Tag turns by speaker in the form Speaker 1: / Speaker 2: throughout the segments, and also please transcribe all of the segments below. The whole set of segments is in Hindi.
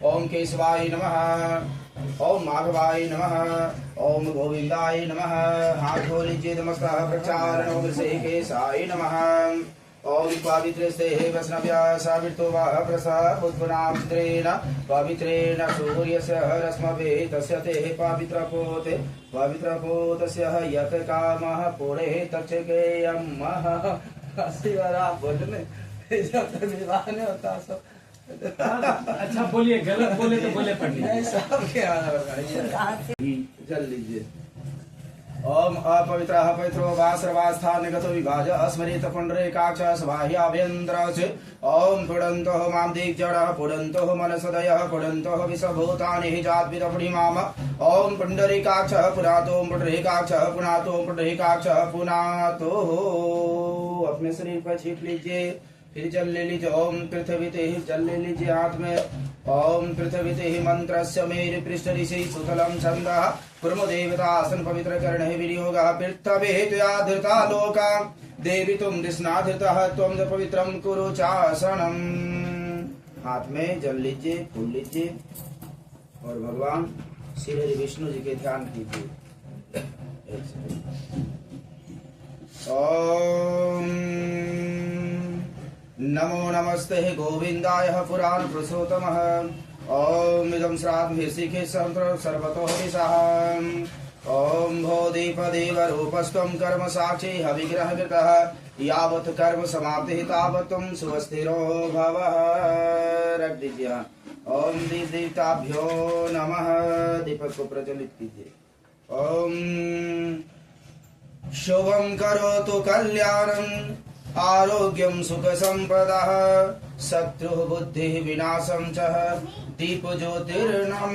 Speaker 1: ओम केशवाय नमः, ओम माधवाय नमः, ओम गोविंदाय नमः। हाथ धो लीजिए, नमस्कार प्रक्षालन। ओम से केशाय नमः। ओम पवित्रस्ते वैष्णव्या सावित्रो वा प्रसाद उत्पन्नात्रेण पवित्रेण सूर्यस्य रश्मवे तस्य ते पवित्रपोते पवित्रपोतस्य यत् कामः पुरे तक्षकेयम् शिवरा बोलने जब तक विवाह नहीं होता सब
Speaker 2: अच्छा बोलिए, गलत बोले तो बोले पढ़िए।
Speaker 1: सब क्या जल लीजिए। ओम अपवित्रः पवित्रो वा सर्वास्थानगतो विभाज अस्मरेत पुण्डरीकाक्षः बाह्याभ्यन्तरस्य। ओम पुडन्तः मां दिग्जडः पुडन्तः मनसदयः पुडन्तः विश्वभूतानि जात्विदपुणिमाम। ओम पुण्डरीकाक्षः पुनातो पुण्डरीकाक्षः पुनातो पुण्डरीकाक्षः पुनातो। अपने शरीर पर छीट लीजिए, फिर जल ले लीजिए। ओम पृथ्वी ते जल ले लीजिए हाथ में। ओम पृथ्वी ते मंत्रस्य मेरे पृष्ठ ऋषि सुतलम छंदः कुर्म देवतासन पवित्र कर्ण विनियोगः पृथ्वे त्वया धृता लोका देवी तुम दिस्नाधृतः त्वं च पवित्रं कुरु चासनम्। हाथ में जल लीजिए, फूल लीजिए और भगवान श्री हरि विष्णु जी के ध्यान कीजिए। ओम नमो नमस्ते गोविंदाय पुराण पुरुषोत्तमः। ओम इदं श्राद्ध ऋषिके सर्वतो हविषः। ओम भोदीपदेव रूपस्त्वं कर्म साक्षी हविग्रह कृतः यावत् कर्म समाप्तिः तावत् त्वं सुस्थिरो भवः। रख दीजिए। ओम देवताभ्यो नमः। दीपक को प्रज्वलित कीजिए। ओम शुभं करोतु कल्याणं आरोग्यं सुख संपदः शत्रु बुद्धि विनाशं च दीप ज्योतिर्नमोस्तुते।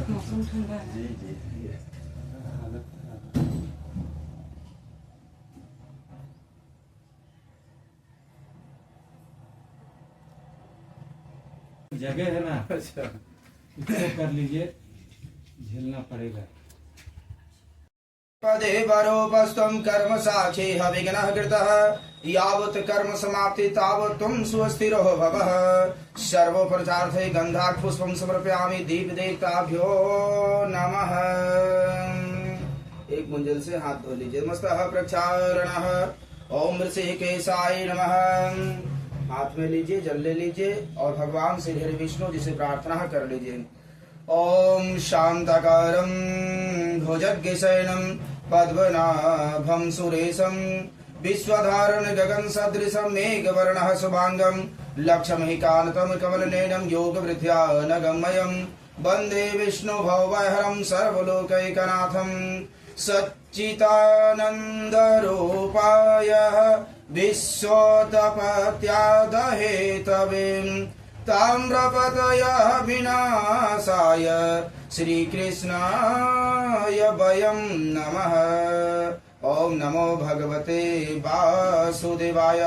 Speaker 3: मौसम ठंडा है।
Speaker 1: जी जी
Speaker 2: जगह है ना,
Speaker 1: अच्छा
Speaker 2: इसको कर लीजिए, झेलना पड़ेगा।
Speaker 1: पदे वरोपस्त्वं कर्म साक्षी हविघ्नः कृतः यावत् कर्म समाप्ति तावत् त्वं सुस्थिरो भवः। सर्वोपचारार्थे गन्धात् पुष्पं समर्पयामि दीप देवताभ्यो नमः। एक मुंजल से हाथ धो लीजिए। नमस्तः प्रक्षालनः। ओम ऋषिकेशाय नमः। हाथ में लीजिए, जल ले लीजिए और भगवान श्री हरि विष्णु जी से प्रार्थना कर लीजिए। ओम शांताकारं भुजगशयनं पद्मनाभं सुरेशं विश्वधारण गगन सदृशं मेघवर्णः शुभांगं लक्ष्मीकान्तं कमलनयनं योगवृद्ध्या नगमयं वन्दे विष्णु भवभयहरं सर्वलोकैकनाथं सच्चिदानन्दरूपाय विश्वोत्पत्त्यादिहेतवे ताम्रपतय विनाशाय श्रीकृष्णाय वयं नमः। ओम नमो भगवते वासुदेवाय।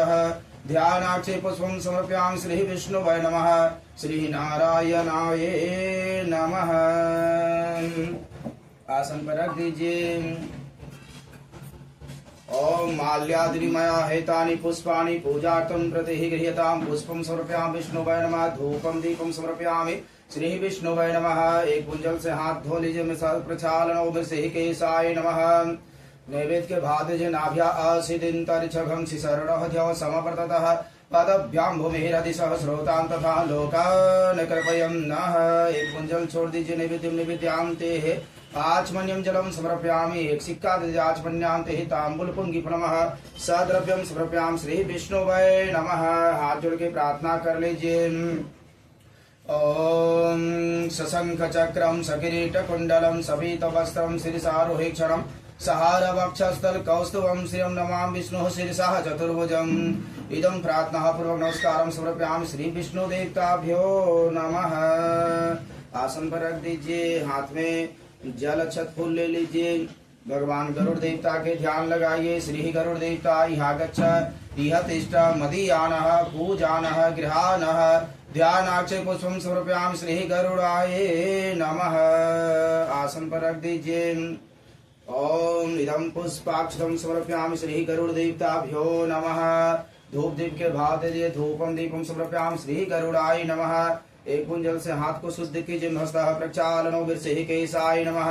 Speaker 1: ध्यानाक्षे पुष्पं समर्पयामि श्री विष्णुवे नमः। श्री नारायणाय नमः। आसन पर रख दीजिए। ओम माल्याद्रिमया हेतानि पुष्पाणि पूजार्थं प्रतिगृह्यतां पुष्पं समर्पयामि विष्णुवे नमः। धूपं दीपं समर्पयामि श्री विष्णुवे नमः। एक कुंजल से हाथ धो लीजिए। मैं प्रक्षालन ओम ऋषिकेशाय नमः। नैवेद्य के भात जे नाभ्या असिदिन्तरिक्षघं शिशरणः ध्यान समवर्ततः पदभ्यां भूमिरधिशः श्रोतान् तथा लोकान् कृपयं नः। एक कुंजल छोड़ दीजिए। नैवेद्यं निवेद्यान्ते आचमन्यं जलं समर्पयामि। एक सिक्का दीजिए। आचमन्यान्ते ताम्बूल पुंगिफ नमः। सद्रव्यं समर्पयामि श्री विष्णुवे नमः। हाथ जोड़ के प्रार्थना कर लीजिए। ओम सशंख चक्रम सकिरीट कुंडलम सपीत वस्त्रम शिरसारोहे क्षणम सहार वक्षस्थल कौस्तुभम श्रियं नमामि विष्णु शिरसा चतुर्भुजम। इदं प्रार्थना पूर्वक नमस्कारं समर्पयामि श्री विष्णु देवताभ्यो नमः। आसन पर रख दीजिए। हाथ में जल अक्षत फूल ले लीजिए। भगवान गरुड़ देवता के ध्यान लगाइए। श्री गरुड़ देवता यहाँ गच्छ इह तिष्ठ मदीयानः पूजानः गृहानः ध्यानाक्षे पुष्पम समर्पयामि श्री गरुड़ाय नमः। आसन पर रख दीजिए। ओम इदं पुष्पाक्षतम समर्पयामि श्री गरुड़ देवताभ्यो नमः। धूप दीप के भाव दे दिए। धूपम दीपम समर्पयामि श्री गरुड़ाय नमः। एक बूंद जल से हाथ को शुद्ध कीजिए। हस्तः प्रक्षालनो बिरसे केशाय नमः।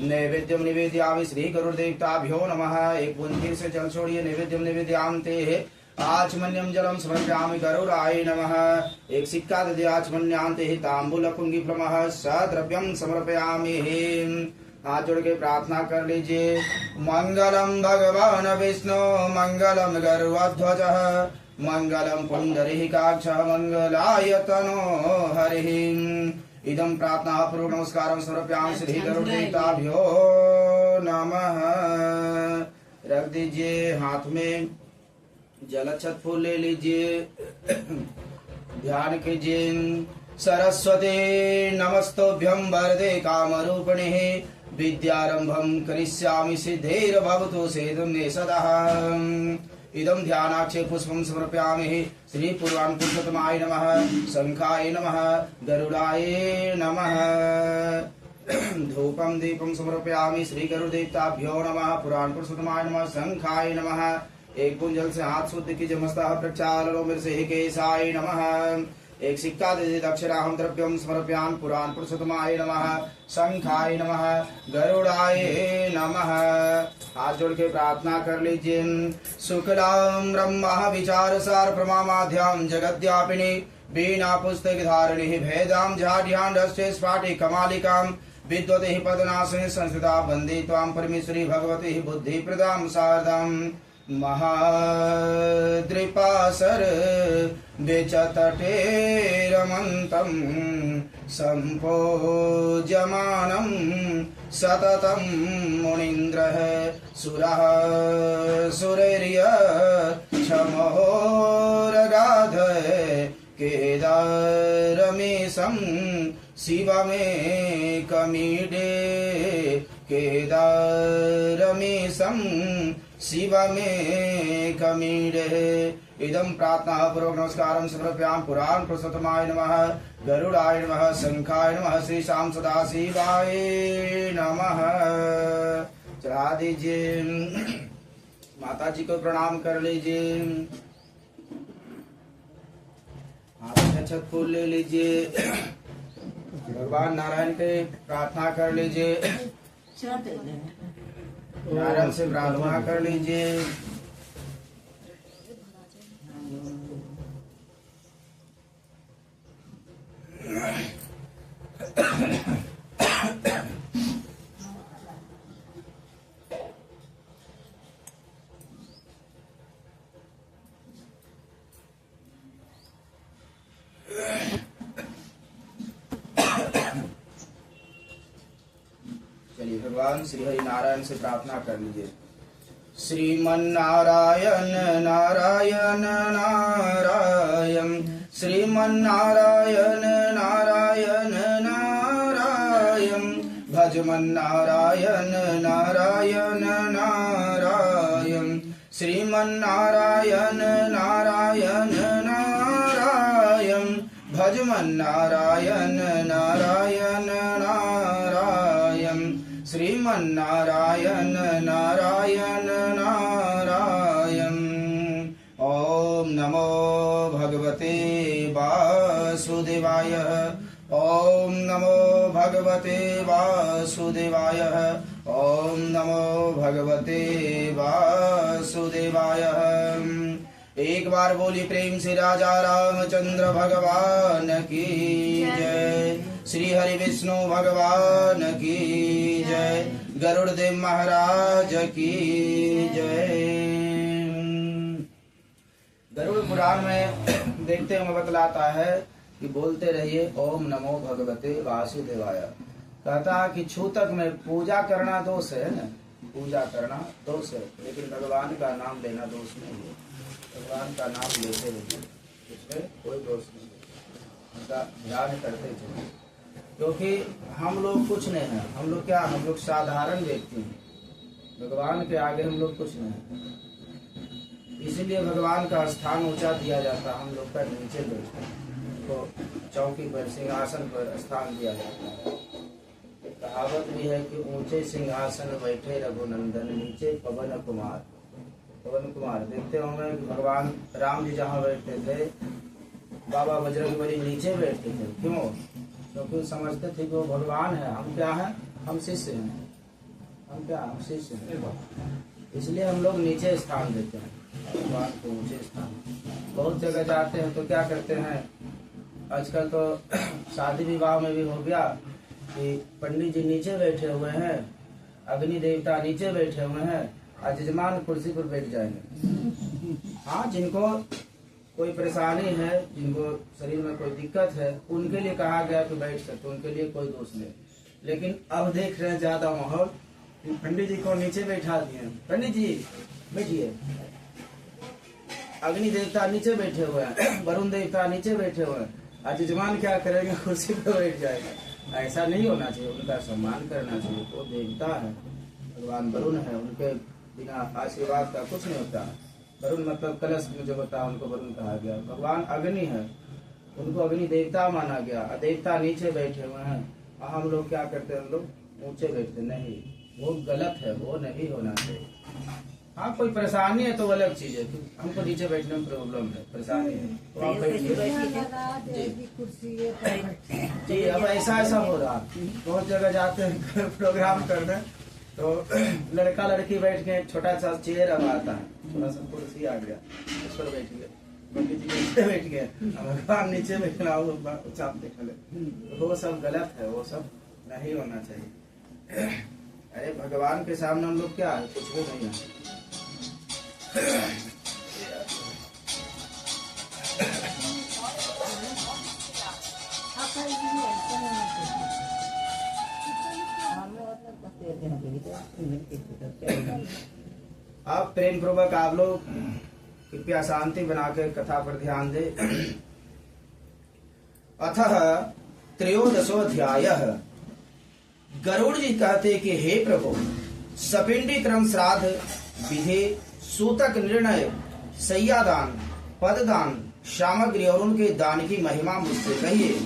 Speaker 1: नैवेद्यम निवेदयामि श्री गरुड़ देवताभ्यो नमः। एक बूंद फिर से जल छोड़िए। नैवेद्यम निवेदयामते आचमन्यम जलम समर्पयामि गरुड़ाय नमः। एक सिक्का दे आचमन्यांते तांबूल पुंगिफलमः सद्रव्यम समर्पयामि। हाथ जोड़ के प्रार्थना कर लीजिए। मंगलम भगवान विष्णु मंगलम गरुड़ध्वजः मंगलम पुंडरीकाक्षः मंगलाय तनो हरिः। इदं प्रार्थना पूर्व नमस्कारं समर्पयामि श्री गरुड़ देवताभ्यो नमः। रख दीजिए। हाथ में जल अक्षत फूल ले लीजिए। ध्यान कीजिए। सरस्वती नमस्तोभ्यं वरदे कामरूपिणे विद्यारंभं करिष्यामि सिद्धेर्भवतु सेदुन्ने सदा। इदं ध्यानाक्षे पुष्पं समर्पयामि श्री पुराण पुरुषोत्तमाय नमः। शंखाय नमः गरुड़ाय नमः। धूपम दीपम समर्पयामि श्री गरुड़ देवताभ्यो नमः। पुराण पुरुषोत्तमाय नमः। शंखाय नमः। एक कुंजल से हाथ शुद्ध कीजिए। मस्तः प्रक्षालनो बिरसे केशाय नमः। एक सिक्का दे दक्षिणाहं द्रव्यम समर्पयामि पुराण पुरुषोत्तमाय नमः। शंखाय नमः गरुड़ाय नमः। हाथ जोड़ के प्रार्थना कर लीजिए। शुक्लां ब्रह्मा विचार सार प्रमामाध्यां जगद्व्यापिनी बीना पुस्तक धारिणी भेदां झाढ्याण्डस्य स्फाटि कमालिकां विद्वते पदनासने संस्थिता वन्दे त्वां परमेश्वरी भगवती बुद्धिप्रदां शारदां। महाद्रिपासर बेचतटे रमन्तं सम्पोज्यमानं सततं मुनीन्द्रः सुरः सुरैर्यक्षमहोरगाध केदारमेशं शिवमेकमीडे केदारमेशं शिवमेकमीडे। इदं प्रार्थना पूर्वक नमस्कारं समर्पयामि पुराण पुरुषोत्तमाय नमः। गरुड़ाय नमः। शंखाय नमः। श्री शाम सदा शिवाय नमः। चढ़ा दीजिए। माता जी को प्रणाम कर लीजिए। हाथ में अक्षत फूल ले लीजिए। भगवान नारायण के प्रार्थना कर लीजिए। नारायण से प्रार्थना कर लीजिए। चलिए भगवान श्री हरि नारायण से प्रार्थना कर लीजिए। श्रीमन्नारायण नारायण नारायण श्रीमन्नारायण नारायण नारायण भजमन्नारायण नारायण नारायण श्रीमन्नारायण नारायण नारायण भजमन्नारायण नारायण नारायण श्रीमन्नारायण नारायण नारायण। ओम नमो भगवते वासुदेवाय। ओम नमो भगवते वासुदेवाय। ओम नमो भगवते वासुदेवाय। एक बार बोली प्रेम से राजा रामचंद्र भगवान की जय। श्री हरि विष्णु भगवान की जय। गरुड़ देव महाराज की जय। गरुड़ पुराण में देखते हुए बतलाता है कि बोलते रहिए ओम नमो भगवते वासुदेवाय। कहता है कि छूतक में पूजा करना दोष है ना, पूजा करना दोष है, लेकिन भगवान का नाम लेना दोष नहीं है। भगवान का नाम लेते रहिए, उसमें कोई दोष नहीं है, उनका ध्यान करते चलिए। क्योंकि हम लोग कुछ नहीं है, हम लोग क्या, हम लोग साधारण व्यक्ति हैं। भगवान के आगे हम लोग कुछ नहीं। इसीलिए भगवान का स्थान ऊंचा दिया जाता, हम लोग का नीचे बैठे तो चौकी पर सिंहासन पर स्थान दिया जाता है। कहावत भी है कि ऊंचे सिंहासन बैठे रघुनंदन, नीचे पवन कुमार। पवन कुमार देखते होंगे कि भगवान राम जी जहाँ बैठते थे, बाबा बजरंगबली नीचे बैठते थे। क्यों? क्योंकि समझते थे कि वो भगवान है, हम क्या है, हम शिष्य हैं। हम क्या, हम शिष्य हैं। इसलिए हम लोग नीचे स्थान देते हैं, भगवान को ऊंचे स्थान। बहुत जगह जाते हैं तो क्या करते हैं, आजकल तो शादी विवाह में भी हो गया कि पंडित जी नीचे बैठे हुए हैं, अग्नि देवता नीचे बैठे हुए हैं, और जजमान कुर्सी पर बैठ जाएंगे। हाँ, जिनको कोई परेशानी है, जिनको शरीर में कोई दिक्कत है, उनके लिए कहा गया कि बैठ सकते, उनके लिए कोई दोष नहीं। लेकिन अब देख रहे हैं ज्यादा माहौल, पंडित जी को नीचे बैठा दिए। पंडित जी बैठिए, अग्नि देवता नीचे बैठे हुए हैं, वरुण देवता नीचे बैठे हुए हैं, और जजमान क्या करेंगे, कुर्सी पर बैठ जाएगा। ऐसा नहीं होना चाहिए, उनका सम्मान करना चाहिए। वो देवता है, भगवान वरुण है, उनके बिना आशीर्वाद का कुछ नहीं होता। वरुण मतलब कलश में जो होता है उनको वरुण कहा गया। भगवान अग्नि है, उनको अग्नि देवता माना गया। देवता नीचे बैठे हुए हैं, और हम लोग क्या करते हैं, हम लोग ऊंचे बैठते। नहीं, वो गलत है, वो नहीं होना चाहिए। हाँ, कोई परेशानी है तो अलग चीज है, हमको नीचे बैठने में प्रॉब्लम है, परेशानी है तो आप बैठिए। जी, अब ऐसा हो रहा, बहुत जगह जाते हैं प्रोग्राम करने, तो लड़का लड़की बैठ के, छोटा सा चेयर अब आता है, थोड़ा सा कुर्सी आ गया, उस पर बैठ गए, पंडित जी नीचे बैठ गए, भगवान नीचे बैठना हो, चाप देखा ले, वो सब गलत है, वो सब नहीं होना चाहिए। अरे भगवान के सामने हम लोग क्या है, कुछ भी नहीं है। अब प्रेम पूर्वक आप लोग कृपया शांति बनाकर कथा पर ध्यान दे। अतः त्रयोदशोऽध्यायः। गरुड़ जी कहते कि हे प्रभु, सपिंडी क्रम श्राद्ध विधि, सूतक निर्णय, सैयादान, पददान, सामग्री और उनके दान की महिमा मुझसे कहिए।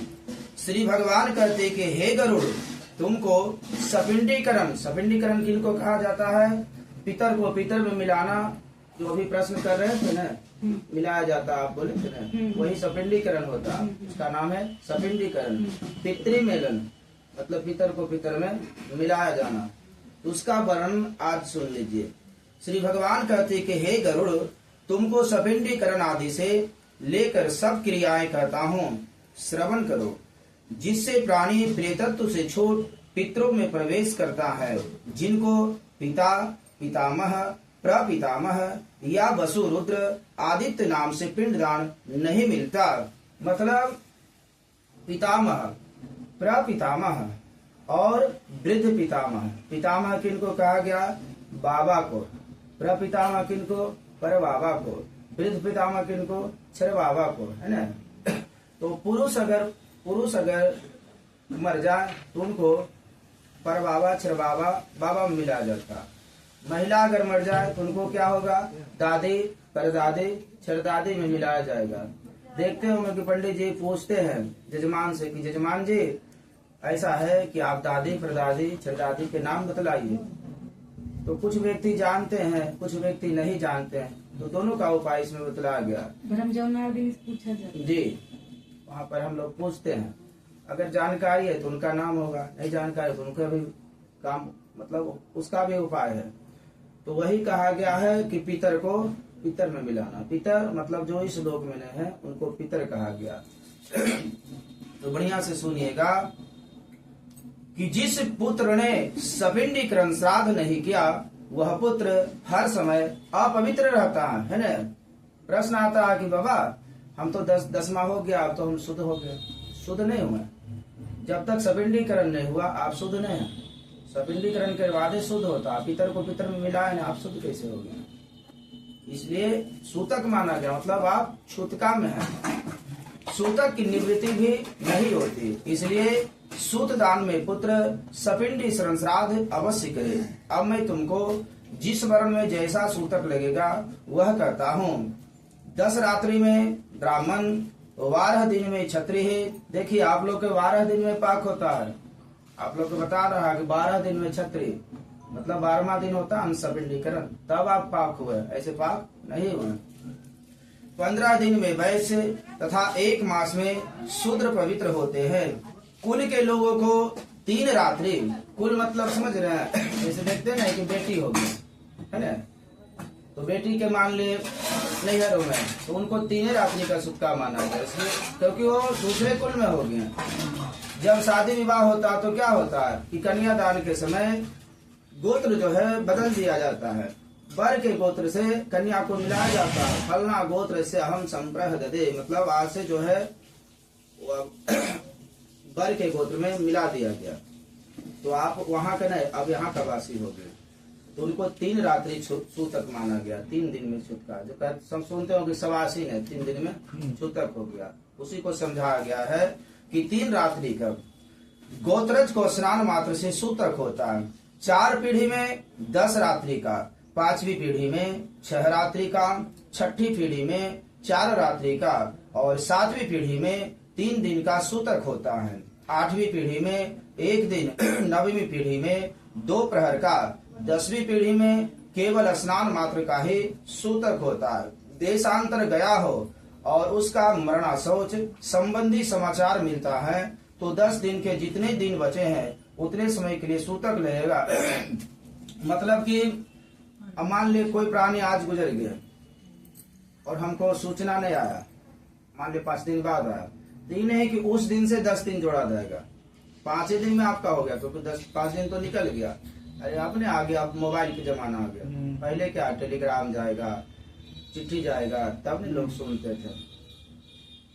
Speaker 1: श्री भगवान कहते कि हे गरुड़, तुमको सपिंडीकरण, सपिंडीकरण किनको कहा जाता है, पितर को पितर में मिलाना, जो अभी प्रश्न कर रहे थे ना, मिलाया जाता, आप बोले थे ना, वही सपिंडीकरण होता है, उसका नाम है सपिंडीकरण। पितृमेलन मतलब पितर को पितर में मिलाया जाना, उसका वर्णन आज सुन लीजिए। श्री भगवान कहते कि हे गरुड़, तुमको सपिंडीकरण आदि से लेकर सब क्रियाएं कहता हूँ, श्रवण करो। जिससे प्राणी प्रेतत्व से छूट पितरों में प्रवेश करता है, जिनको पिता, पितामह, प्रपितामह या वसु, रुद्र, आदित्य नाम से पिंडदान नहीं मिलता। मतलब पितामह, प्रपितामह और वृद्ध पितामह। पितामह किनको कहा गया, बाबा को। प्रपितामह किनको, पर बाबा को। वृद्ध पितामह किनको, क्षर बाबा को, है ना। तो पुरुष अगर मर जाए तो उनको पर बाबा, क्षर बाबा, बाबा में मिला जाता। महिला अगर मर जाए तो उनको क्या होगा, दादी, परदादी, क्षरदादी में मिलाया जाएगा। देखते होंगे कि पंडित जी पूछते हैं जजमान से कि जजमान जी, ऐसा है कि आप दादी, परदादी, क्षरदादी के नाम बतलाइए। तो कुछ व्यक्ति जानते हैं, कुछ व्यक्ति नहीं जानते हैं, तो दोनों का उपाय इसमें बतलाया गया।
Speaker 2: पूछा जाता
Speaker 1: जी, वहाँ पर हम लोग पूछते हैं, अगर जानकारी है तो उनका नाम होगा, नहीं जानकारी तो उनका भी काम, मतलब उसका भी उपाय है। तो वही कहा गया है कि पितर को पितर में मिलाना। पितर मतलब जो इस लोक में नहीं है, उनको पितर कहा गया। तो बढ़िया से सुनिएगा कि जिस पुत्र ने सपिंडीकरण श्राद्ध नहीं किया, वह पुत्र हर समय अपवित्र रहता है ना। प्रश्न आता है कि बाबा, हम तो 10वां हो गया, अब तो हम शुद्ध हो गए। शुद्ध नहीं हुए, जब तक सपिंडीकरण नहीं हुआ आप शुद्ध नहीं है। सपिंडीकरण के बाद ही शुद्ध होता। पितर को पितर में मिलाया ना, आप शुद्ध कैसे हो गए। इसलिए सूतक माना गया, मतलब आप छूतका में हैं। सूतक की निवृत्ति भी नहीं होती, इसलिए सूत दान में पुत्र सपिंडी शरण श्राद्ध अवश्य करे। अब मैं तुमको जिस वर्ण में जैसा सूतक लगेगा वह कहता हूँ। 10 रात्रि में ब्राह्मण, 12 दिन में क्षत्रिय। देखिए आप लोग के 12 दिन में पाक होता है, आप लोग को बता रहा है कि 12 दिन में क्षत्रिय, मतलब 12वां दिन होता है सपिंडीकरण, तब आप पाक हुए, ऐसे पाक नहीं हुए। 15 दिन में वैश्य तथा 1 मास में शूद्र पवित्र होते हैं। कुल के लोगों को 3 रात्रि, कुल मतलब समझ रहे हैं, जैसे देखते हैं ना कि बेटी होगी है ना, तो बेटी के मान ले नैहरों में, तो उनको 3 रात्रि का सुतका माना जाए, इसलिए क्योंकि वो दूसरे कुल में हो गए। जब शादी विवाह होता है तो क्या होता है कि कन्यादान के समय गोत्र जो है बदल दिया जाता है, वर के गोत्र से कन्या को मिलाया जाता है। फलना गोत्र से हम संप्रह दे, मतलब आज से जो है वर के गोत्र में मिला दिया गया, तो आप वहां का नहीं, अब यहाँ का वासी हो गए, तो उनको 3 रात्रि सूतक माना गया। 3 दिन में छूतका, जो सब सुनते हो कि सवासी है 3 दिन में छूतक हो गया, उसी को समझाया गया है कि 3 रात्रि का। गोत्रज को स्नान मात्र से सूतक होता है। 4 पीढ़ी में 10 रात्रि का, 5वीं पीढ़ी में 6 रात्रि का, 6ठी पीढ़ी में 4 रात्रि का और 7वीं पीढ़ी में 3 दिन का सूतक होता है। 8वीं पीढ़ी में 1 दिन, 9वीं पीढ़ी में 2 प्रहर का, 10वीं पीढ़ी में केवल स्नान मात्र का ही सूतक होता है। देशांतर गया हो और उसका मरणा शौच संबंधी समाचार मिलता है तो 10 दिन के जितने दिन बचे हैं उतने समय के लिए सूतक लगेगा। मतलब कि अब मान ले कोई प्राणी आज गुजर गया और हमको सूचना नहीं आया, मान ले 5 दिन बाद आया, तो ये नहीं कि उस दिन से 10 दिन जोड़ा जाएगा, 5 दिन में आपका हो गया, क्योंकि 5 दिन तो निकल गया। अरे आपने आ गया, अब मोबाइल के जमाना आ गया, पहले क्या टेलीग्राम जाएगा, चिट्ठी जाएगा, तब नहीं लोग सुनते थे,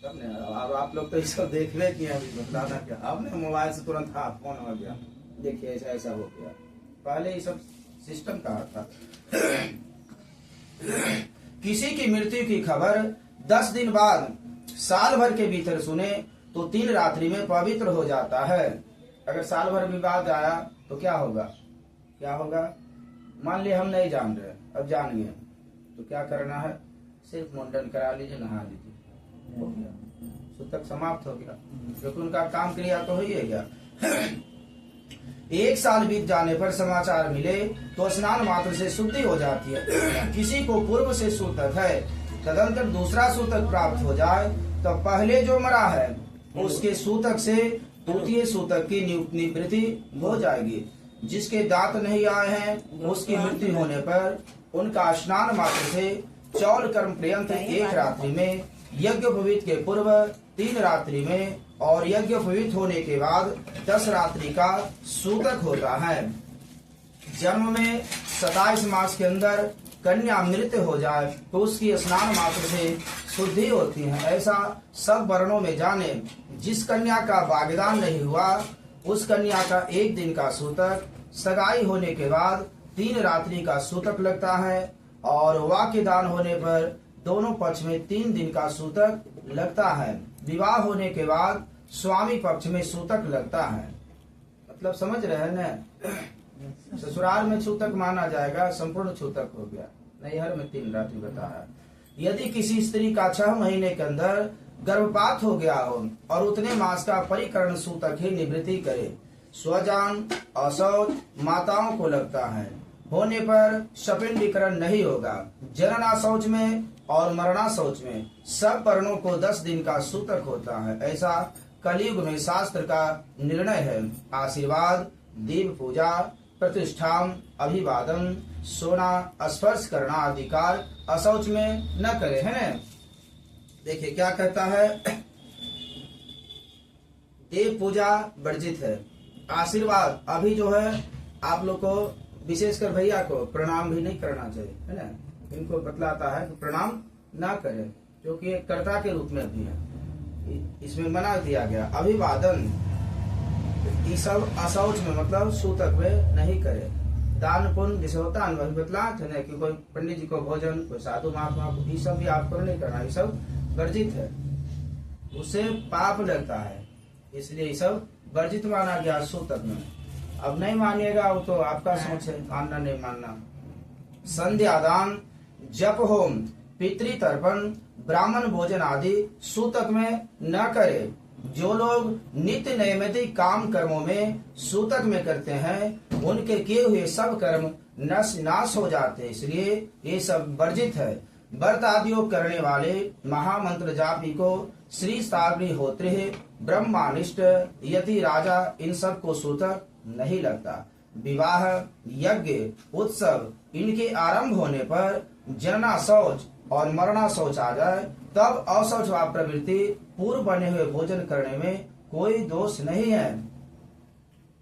Speaker 1: तब नहीं। अब आप लोग तो ये सब देखने की बताना क्या, अब नहीं मोबाइल से तुरंत हाँ फोन हो गया, देखिए ऐसा ऐसा हो गया, पहले ये सब सिस्टम कहा था। किसी की मृत्यु की खबर 10 दिन बाद साल भर के भीतर सुने तो 3 रात्रि में पवित्र हो जाता है। अगर साल भर भी बाद आया तो क्या होगा, क्या होगा, मान लिया हम नहीं जान रहे, अब जान गए, तो क्या करना है, सिर्फ मुंडन करा लीजिए, नहा लीजिए, हो गया, सूतक समाप्त हो गया, क्योंकि उनका काम क्रिया तो ही है गया। 1 साल बीत जाने पर समाचार मिले तो स्नान मात्र से शुद्धि हो जाती है। किसी को पूर्व से सूतक है, तदंतर दूसरा सूतक प्राप्त हो जाए तो पहले जो मरा है उसके सूतक से तृतीय सूतक की निवृत्ति हो जाएगी। जिसके दांत नहीं आए हैं उसकी मृत्यु होने पर उनका स्नान मात्र से चौल कर्म पर्यंत 1 रात्रि में, यज्ञ पवित्र के पूर्व 3 रात्रि में और यज्ञ पवित्र होने के बाद 10 रात्रि का सूतक होता है। जन्म में 27 मास के अंदर कन्या मृत हो जाए तो उसकी स्नान मात्र से शुद्धि होती है। ऐसा सब वर्णों में जाने। जिस कन्या का वाग्दान नहीं हुआ उस कन्या का 1 दिन का सूतक, सगाई होने के बाद 3 रात्रि का सूतक लगता है और वाक्य दान होने पर दोनों पक्ष में 3 दिन का सूतक लगता है। विवाह होने के बाद स्वामी पक्ष में सूतक लगता है। मतलब समझ रहे हैं ना, ससुराल में सूतक माना जाएगा, संपूर्ण सूतक हो गया, नैहर में 3 रात्रि बताया। यदि किसी स्त्री का 6 महीने के अंदर गर्भपात हो गया हो और उतने मास का परिकरण सूतक ही निवृत्ति करे, स्वजान असौच माताओं को लगता है, होने पर शपिंडीकरण नहीं होगा। जनना शौच में और मरना शौच में सब वर्णों को 10 दिन का सूतक होता है। ऐसा कलयुग में शास्त्र का निर्णय है। आशीर्वाद, दीप पूजा, प्रतिष्ठान, अभिवादन, सोना, स्पर्श करना अधिकार अशौच में न करे, है ना। देखिए क्या कहता है, देव पूजा वर्जित है। आशीर्वाद, अभी जो है आप लोग को विशेषकर भैया को प्रणाम भी नहीं करना चाहिए, है ना। इनको बतलाता है कि प्रणाम ना करें, क्योंकि एक कर्ता के रूप में भी है, इसमें मना दिया गया। अभिवादन, ये सब अशौच में मतलब सूतक में नहीं करे। दान पुण्य जैसे होता है वही बतलाते हैं कि कोई पंडित जी को भोजन, कोई साधु महात्मा को, ये सब भी आपको नहीं करना, ये सब वर्जित है, उससे पाप लगता है, इसलिए ये सब वर्जित माना गया सूतक में। अब नहीं मानिएगा वो तो आपका सोच है, मानना नहीं मानना। संध्यादान, जप होम, पितृतर्पण, ब्राह्मण भोजन आदि सूतक में न करे। जो लोग नित्य नैमित्तिक काम कर्मों में सूतक में करते हैं उनके किए हुए सब कर्म नाश हो जाते हैं, इसलिए ये सब वर्जित है। व्रत आदि करने वाले महामंत्र जापी को श्री साग्री होते हैं, ब्रह्मानिष्ठ यति राजा इन सब को सूतक नहीं लगता। विवाह, यज्ञ, उत्सव इनके आरंभ होने पर जनना शौच और मरना शौच आ जाए तब अशौच व प्रवृत्ति पूर्व बने हुए भोजन करने में कोई दोष नहीं है।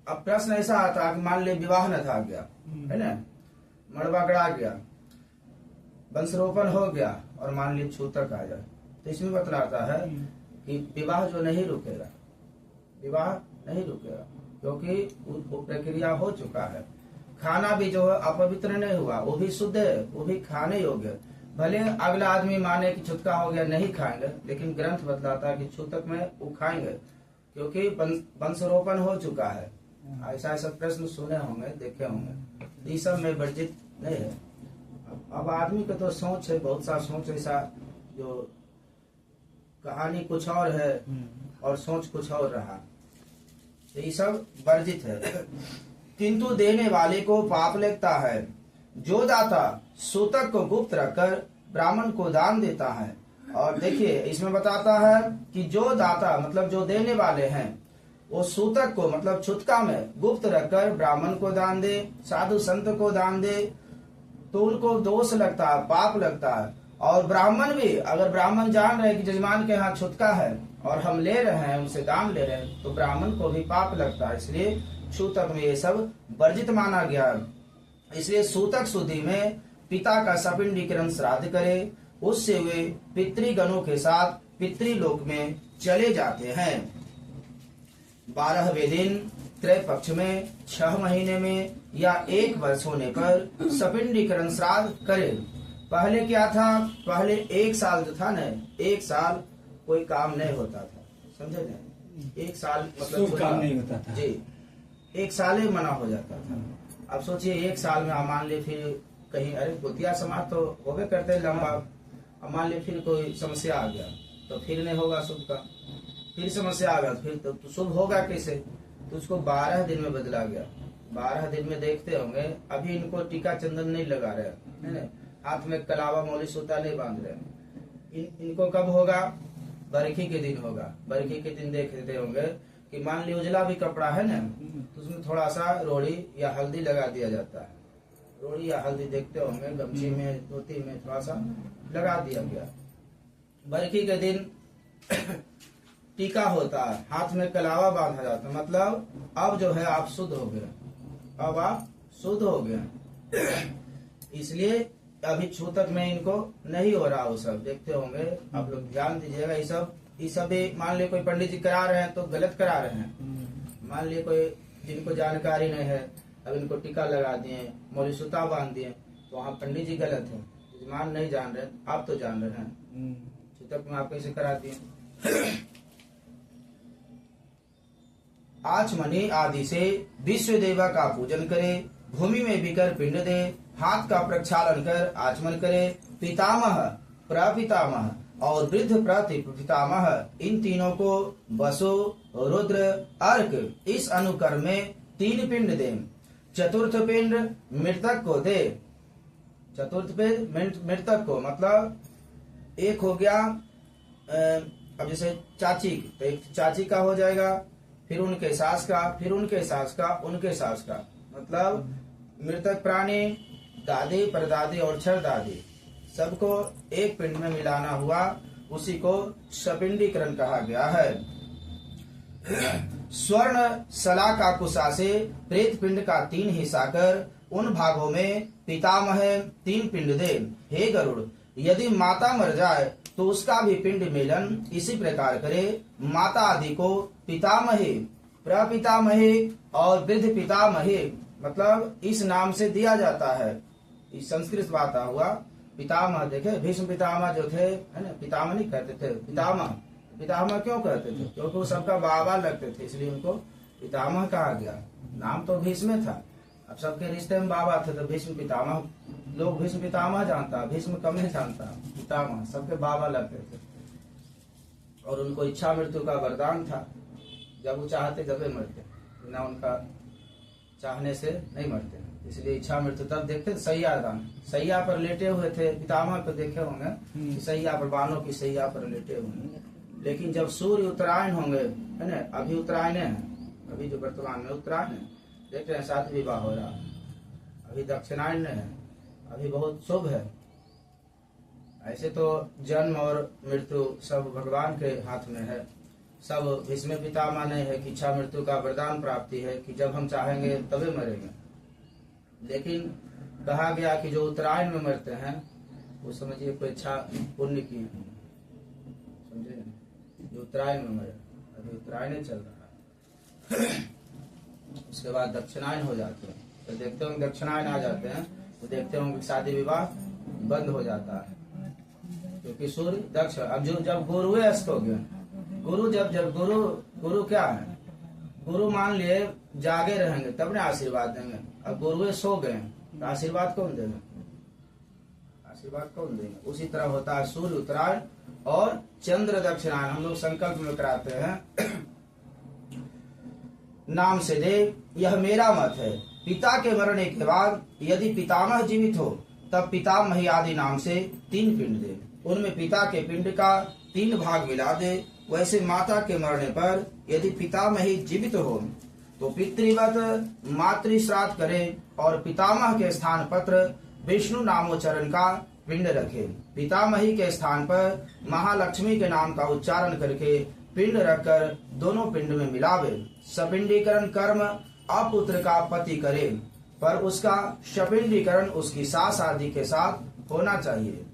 Speaker 1: अब प्रश्न ऐसा आता कि मान ले विवाह न था गया, है ना, मड़वा गड़ा गया, वंशरोपण हो गया और मान ली छूतक आ जाए, तो इसमें बतलाता है कि विवाह जो नहीं रुकेगा, विवाह नहीं रुकेगा, क्योंकि वो प्रक्रिया हो चुका है। खाना भी जो है अपवित्र नहीं हुआ, वो भी शुद्ध है, वो भी खाने योग्य। भले अगला आदमी माने कि छुतका हो गया नहीं खाएंगे, लेकिन ग्रंथ बतलाता है कि छूतक में वो खाएंगे, क्योंकि वंशरोपण हो चुका है। ऐसा ऐसा प्रश्न सुने होंगे, देखे होंगे, इस सब में वर्जित नहीं है। अब आदमी का तो सोच है, बहुत सा सोच ऐसा, जो कहानी कुछ और है और सोच कुछ और रहा, तो ये सब वर्जित है। किंतु देने वाले को पाप लगता है। जो दाता सूतक को गुप्त रखकर ब्राह्मण को दान देता है, और देखिए इसमें बताता है कि जो दाता मतलब जो देने वाले हैं वो सूतक को मतलब छुतका में गुप्त रखकर ब्राह्मण को दान दे, साधु संत को दान दे, तो उनको दोष लगता है, पाप लगता है। और ब्राह्मण भी, अगर ब्राह्मण जान रहे कि जजमान के यहाँ छुतका है और हम ले रहे हैं, उनसे दान ले रहे हैं, तो ब्राह्मण को भी पाप लगता है। इसलिए सूतक में ये सब वर्जित माना गया है। इसलिए सूतक शुद्धि में पिता का सपिंडीकरण श्राद्ध करे, उससे वे पितृगणों के साथ पितृलोक में चले जाते हैं। 12वें दिन त्रय पक्ष में 6 महीने में या 1 वर्ष होने पर सपिंडीकरण श्राद्ध करे। पहले क्या था, पहले 1 साल जो था ना, 1 साल कोई काम नहीं होता था, समझे ना, 1 साल मतलब
Speaker 2: काम नहीं होता था
Speaker 1: जी, 1 साल ही मना हो जाता था। अब सोचिए 1 साल में मान ले फिर कहीं, अरे गोतिया समाज तो होगे करते लंबा, अब मान ले फिर कोई समस्या आ गया तो फिर नहीं होगा शुभ का, फिर समस्या आ गया फिर तो शुभ होगा कैसे, तो उसको 12 दिन में बदला गया। 12 दिन में देखते होंगे, अभी इनको टीका चंदन नहीं लगा रहे है ना, हाथ में कलावा मौली सूता नहीं बांध रहे। इनको कब होगा, बरखी के दिन होगा। बरखी के दिन देखते होंगे कि मान ली उजला भी कपड़ा है ना, तो उसमें थोड़ा सा रोड़ी या हल्दी लगा दिया जाता है। रोड़ी या हल्दी देखते होंगे, गमछी में धोती में थोड़ा सा लगा दिया गया। बरखी के दिन टीका होता है, हाथ में कलावा बांधा जाता है, मतलब अब जो है आप शुद्ध हो गए, अब आप शुद्ध हो गए। इसलिए अभी छूतक में इनको नहीं हो रहा, वो सब देखते होंगे, आप लोग ध्यान दीजिएगा। ये सब भी मान लिया कोई पंडित जी करा रहे हैं तो गलत करा रहे हैं। मान लिया कोई जिनको जानकारी नहीं है, अब इनको टीका लगा दिए, मौली सूता बांध दिए, तो वहाँ पंडित जी गलत है, यजमान नहीं जान रहे, आप तो जान रहे हैं, छूतक में आप कैसे करा दिए। आचमनी आदि से विश्व देवा का पूजन करे, भूमि में बिकर पिंड दे, हाथ का प्रक्षालन कर आचमन करे। पितामह, प्रपितामह और वृद्ध प्रपितामह इन तीनों को वसु, रुद्र, अर्क इस अनुक्रम में 3 पिंड दे। चतुर्थ पिंड मृतक को दे। चतुर्थ पिंड मृतक को मतलब एक हो गया, अब जैसे चाची, तो एक चाची का हो जाएगा, फिर उनके सास का, फिर उनके सास का, उनके सास का, मतलब मृतक प्राणी दादी, परदादी और छरदादी सबको एक पिंड में मिलाना हुआ, उसी को सपिंडीकरण कहा गया है। स्वर्ण सलाका कुशा से प्रेत पिंड का 3 हिस्सा कर उन भागों में पितामह 3 पिंड दे। हे गरुड़, यदि माता मर जाए तो उसका भी पिंड मिलन इसी प्रकार करे। माता आदि को पितामही, प्रपितामही और वृद्ध पितामही मतलब इस नाम से दिया जाता है। इस संस्कृत बात हुआ पितामह। देखे भीष्म पितामह जो थे, है ना, पितामह नहीं कहते थे, पितामह। पितामह क्यों कहते थे, क्योंकि वो सबका बाबा लगते थे, इसलिए उनको पितामह कहा गया, नाम तो भीष्म था। अब सबके रिश्ते में बाबा थे तो भीष्म पितामह, लोग भीष्म पितामह जानता, भीष्म कम नहीं जानता, पितामह सबके बाबा लगते थे। और उनको इच्छा मृत्यु का वरदान था, जब वो चाहते जब मरते, बिना उनका चाहने से नहीं मरते, इसलिए इच्छा मृत्यु तब देखते। सैयादान, सैया पर लेटे हुए थे, पितामह को देखे होंगे कि सैया पर, बानों की सैया पर लेटे हुए। लेकिन जब सूर्य उत्तरायण होंगे, है ना, अभी उत्तरायण है, अभी जो वर्तमान में उत्तरायण है, देख रहे हैं 7 विवाह हो रहा, अभी दक्षिणायन है, अभी बहुत शुभ है। ऐसे तो जन्म और मृत्यु सब भगवान के हाथ में है, सब भीष्म पितामह नहीं है कि इच्छा मृत्यु का वरदान प्राप्ति है कि जब हम चाहेंगे तभी मरेंगे। लेकिन कहा गया कि जो उत्तरायण में मरते हैं वो समझिए कोई इच्छा पुण्य की, समझे, जो उत्तरायण में मरे, अभी उत्तरायण चल रहा है। उसके बाद दक्षिणायन हो जाते हैं, तो देखते होंगे दक्षिणायन आ जाते हैं तो देखते होंगे शादी विवाह बंद हो जाता है, क्योंकि सूर्य दक्ष। अब जो जब गुरु अस्त हो गए, गुरु जब गुरु क्या है, गुरु मान लिए जागे रहेंगे तब ना आशीर्वाद देंगे। अब गुरु सो गए तो आशीर्वाद कौन देंगे, आशीर्वाद कौन देंगे। उसी तरह होता है सूर्य उत्तरायण और चंद्र दक्षिणायन। हम लोग संकल्प में कराते हैं नाम से देव, यह मेरा मत है, पिता के मरने के बाद यदि पितामह जीवित हो तब पितामही आदि नाम से 3 पिंड दे, उनमें पिता के पिंड का 3 भाग मिला दे। वैसे माता के मरने पर यदि पितामही जीवित हो तो पितृवत मातृ श्राद्ध करे और पितामह के स्थान पत्र विष्णु नामोच्चारण का पिंड रखे। पितामही के स्थान पर महालक्ष्मी के नाम का उच्चारण करके पिंड रखकर दोनों पिंड में मिलावे। सपिंडीकरण कर्म अपुत्र का पति करे, पर उसका सपिंडीकरण उसकी सास आदि के साथ होना चाहिए।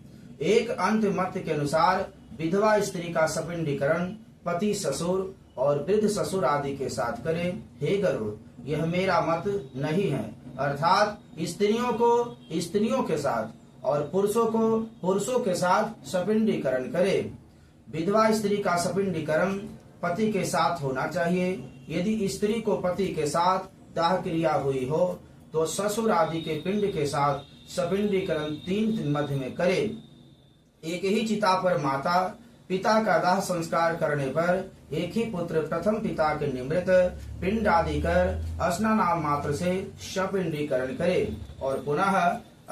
Speaker 1: एक अंत मत के अनुसार विधवा स्त्री का सपिंडीकरण पति ससुर और वृद्ध ससुर आदि के साथ करे। हे गरुड़, यह मेरा मत नहीं है, अर्थात स्त्रियों को स्त्रियों के साथ और पुरुषों को पुरुषों के साथ सपिंडीकरण करे। विधवा स्त्री का सपिंडीकरण पति के साथ होना चाहिए। यदि स्त्री को पति के साथ दाह क्रिया हुई हो तो ससुर आदि के पिंड के साथ सपिंडीकरण 3 मध्य में करे। एक ही चिता पर माता पिता का दाह संस्कार करने पर एक ही पुत्र प्रथम पिता के निमृत पिंड आदि कर स्नान मात्र से सपिंडीकरण करे और पुनः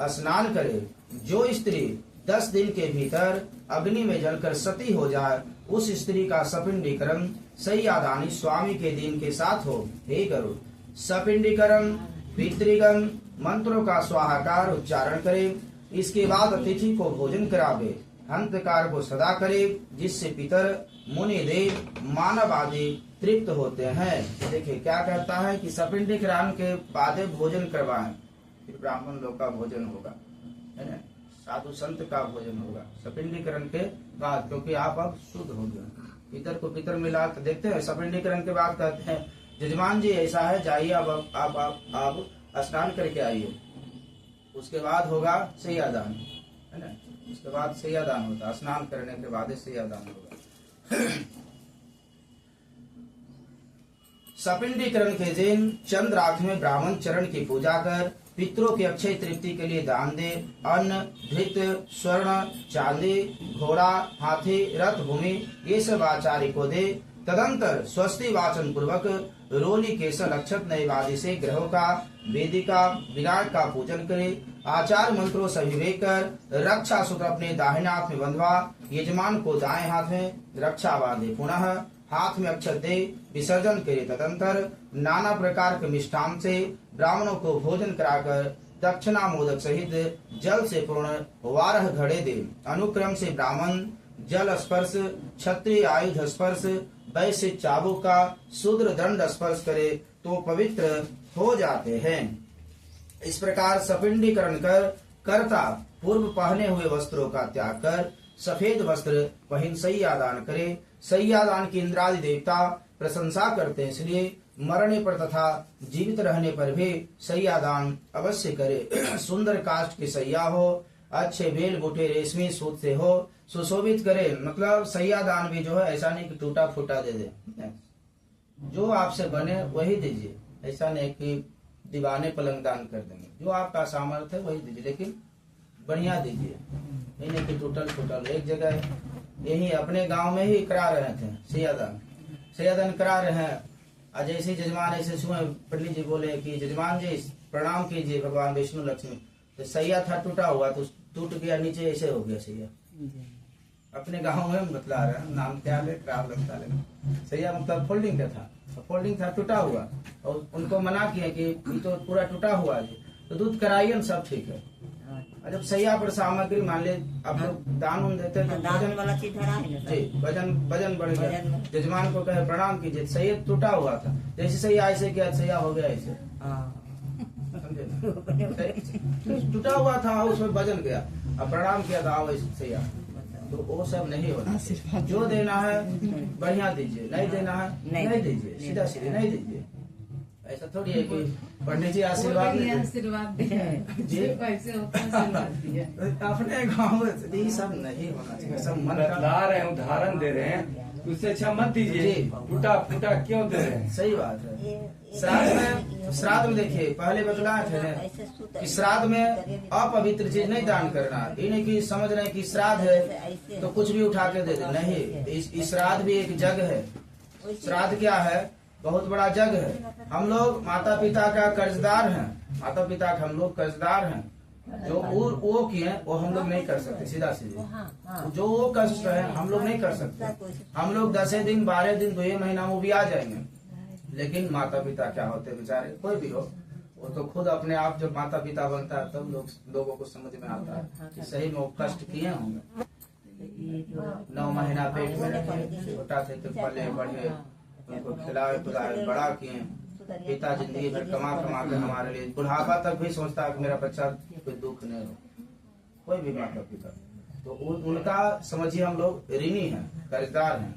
Speaker 1: स्नान करे। जो स्त्री 10 दिन के भीतर अग्नि में जलकर सती हो जाए उस स्त्री का सपिंडीकरण सैयादानी स्वामी के दिन के साथ हो। हे गरुड़, सपिंडीकरण पितृगण मंत्रों का स्वाहाकार उच्चारण करे। इसके बाद अतिथि को भोजन करावे, हंतकार को सदा करे, जिससे पितर मुनि देव मानव आदि तृप्त होते हैं। देखिए क्या कहता है कि सपिंडीकरण के बाद भोजन करवाएं, फिर ब्राह्मण लोग का भोजन होगा, है ना, साधु संत का भोजन होगा सपिंडीकरण के बाद, क्योंकि आप अब शुद्ध हो गए। पितर को पितर मिला तो देखते हैं सपिंडीकरण के बाद कहते हैं जजमान जी ऐसा है, जाइए अब आप स्नान करके आइए। उसके बाद होगा सैयादान, है ना, उसके बाद सैयादान होता, स्नान करने के बाद सैयादान होगा। सपिंडीकरण के दिन चंद्रार्थ में ब्राह्मण चरण की पूजा कर पितरों की अक्षय तृप्ति के लिए दान दे। अन्न, धृत, स्वर्ण, चांदी, घोड़ा, हाथी, रथ, भूमि ये सब आचार्य को दे। तदंतर स्वस्ति वाचन पूर्वक रोली केसर अक्षत नैवादि से ग्रहों का वेदिका विराट का पूजन करे। आचार मंत्रों से विवेक कर रक्षा सूत्र अपने दाहिने हाथ में बंधवा यजमान को दाएं हाथ में रक्षा बांधे। पुनः हाथ में अक्षत दे विसर्जन करे। तदंतर नाना प्रकार के मिष्ठान से ब्राह्मणों को भोजन कराकर दक्षिणा मोदक सहित जल से पूर्ण 12 घड़े दे। अनुक्रम से ब्राह्मण जल स्पर्श, क्षत्रिय आयुध स्पर्श, वैश्य चाबुक का, शूद्र दंड स्पर्श करे तो पवित्र हो जाते हैं। इस प्रकार सपिंडीकरण कर कर्ता पूर्व पहने हुए वस्त्रों का त्याग कर सफेद वस्त्र पहन सैयादान करे। सैयादान की इंद्रादि देवता प्रशंसा करते हैं, इसलिए मरने पर तथा जीवित रहने पर भी सैयादान अवश्य करे। सुंदर काष्ठ की सैया हो, अच्छे बेल बूटे रेशमी सूत से हो, सुशोभित करे। मतलब सैयादान भी जो है ऐसा नहीं कि टूटा फूटा दे दे, जो आपसे बने वही दीजिए। ऐसा नहीं कि दीवाने पलंग दान कर देंगे। जो आपका सामर्थ्य है वही दीजिए, लेकिन बढ़िया दीजिए। नहीं कि टूटल फूटल। एक जगह यही अपने गांव में ही करा रहे थे सैयदन करा रहे हैं। आज जैसे जजमान ऐसे सुने पंडित जी बोले कि जजमान जी प्रणाम कीजिए भगवान विष्णु लक्ष्मी। तो सैया था टूटा हुआ, तो टूट गया नीचे, ऐसे हो गया सैया। अपने गांव में बतला रहे हैं, नाम क्या ले खराब लगता है। सैया मतलब फोल्डिंग का था, फोल्डिंग था टूटा हुआ, और उनको मना किया कि ये तो पूरा टूटा हुआ है, तो दूध कराइए न, सब ठीक है। और जब सैया पर सामग्री मान ले आप लोग दान उन देते हैं, तो
Speaker 3: दान वाला चीज धरा है ना।
Speaker 1: जी वजन बढ़ गया। जजमान को कहे प्रणाम कीजिए, सैया टूटा हुआ था, जैसे सैया ऐसे किया सैया हो गया ऐसे, समझे ना? टूटा हुआ था उसमें वजन गया, अब प्रणाम किया था वैसे सैया। तो वो सब नहीं होना। जो देना है बढ़िया दीजिए, नहीं देना है नहीं दीजिए, सीधा सीधे नहीं दीजिए। ऐसा थोड़ी है कि पंडित जी आशीर्वाद जी अपने गाँव में ये सब नहीं होना चाहिए। सब मन का
Speaker 2: बतला रहे हैं, उदाहरण दे रहे हैं, उससे अच्छा मत दीजिए। टूटा फूटा क्यों दे रहे हैं?
Speaker 1: सही बात है। श्राद्ध में देखिए पहले बतलाए थे कि श्राद्ध में अपवित्र चीज नहीं दान करना। ये नहीं कि समझ रहे हैं कि श्राद्ध है तो कुछ भी उठा के दे दे, नहीं। इस श्राद्ध भी एक जग है। श्राद्ध क्या है? बहुत बड़ा जग है। हम लोग माता पिता का कर्जदार हैं, माता पिता का हम लोग कर्जदार हैं। जो वो किए वो हम लोग नहीं कर सकते, सीधा सीधे। जो वो कष्ट है हम लोग नहीं कर सकते। हम लोग 10 दिन 12 दिन 2 महीना वो भी आ जाएंगे, लेकिन माता पिता क्या होते बेचारे, कोई भी हो, वो तो खुद अपने आप जब माता पिता बनता है तब लोगों को समझ में आता है कि सही में वो कष्ट किए होंगे। 9 महीना पेट में रखे, छोटा थे तो पले बढ़े, उनको खिलाए पिलाए बड़ा किए। पिता जिंदगी भर कमा के हमारे लिए बुढ़ापा तक भी सोचता है कि मेरा बच्चा कोई दुख नहीं हो, कोई भी माता पिता। तो उनका समझिए हम लोग ऋणी हैं, कर्जदार हैं।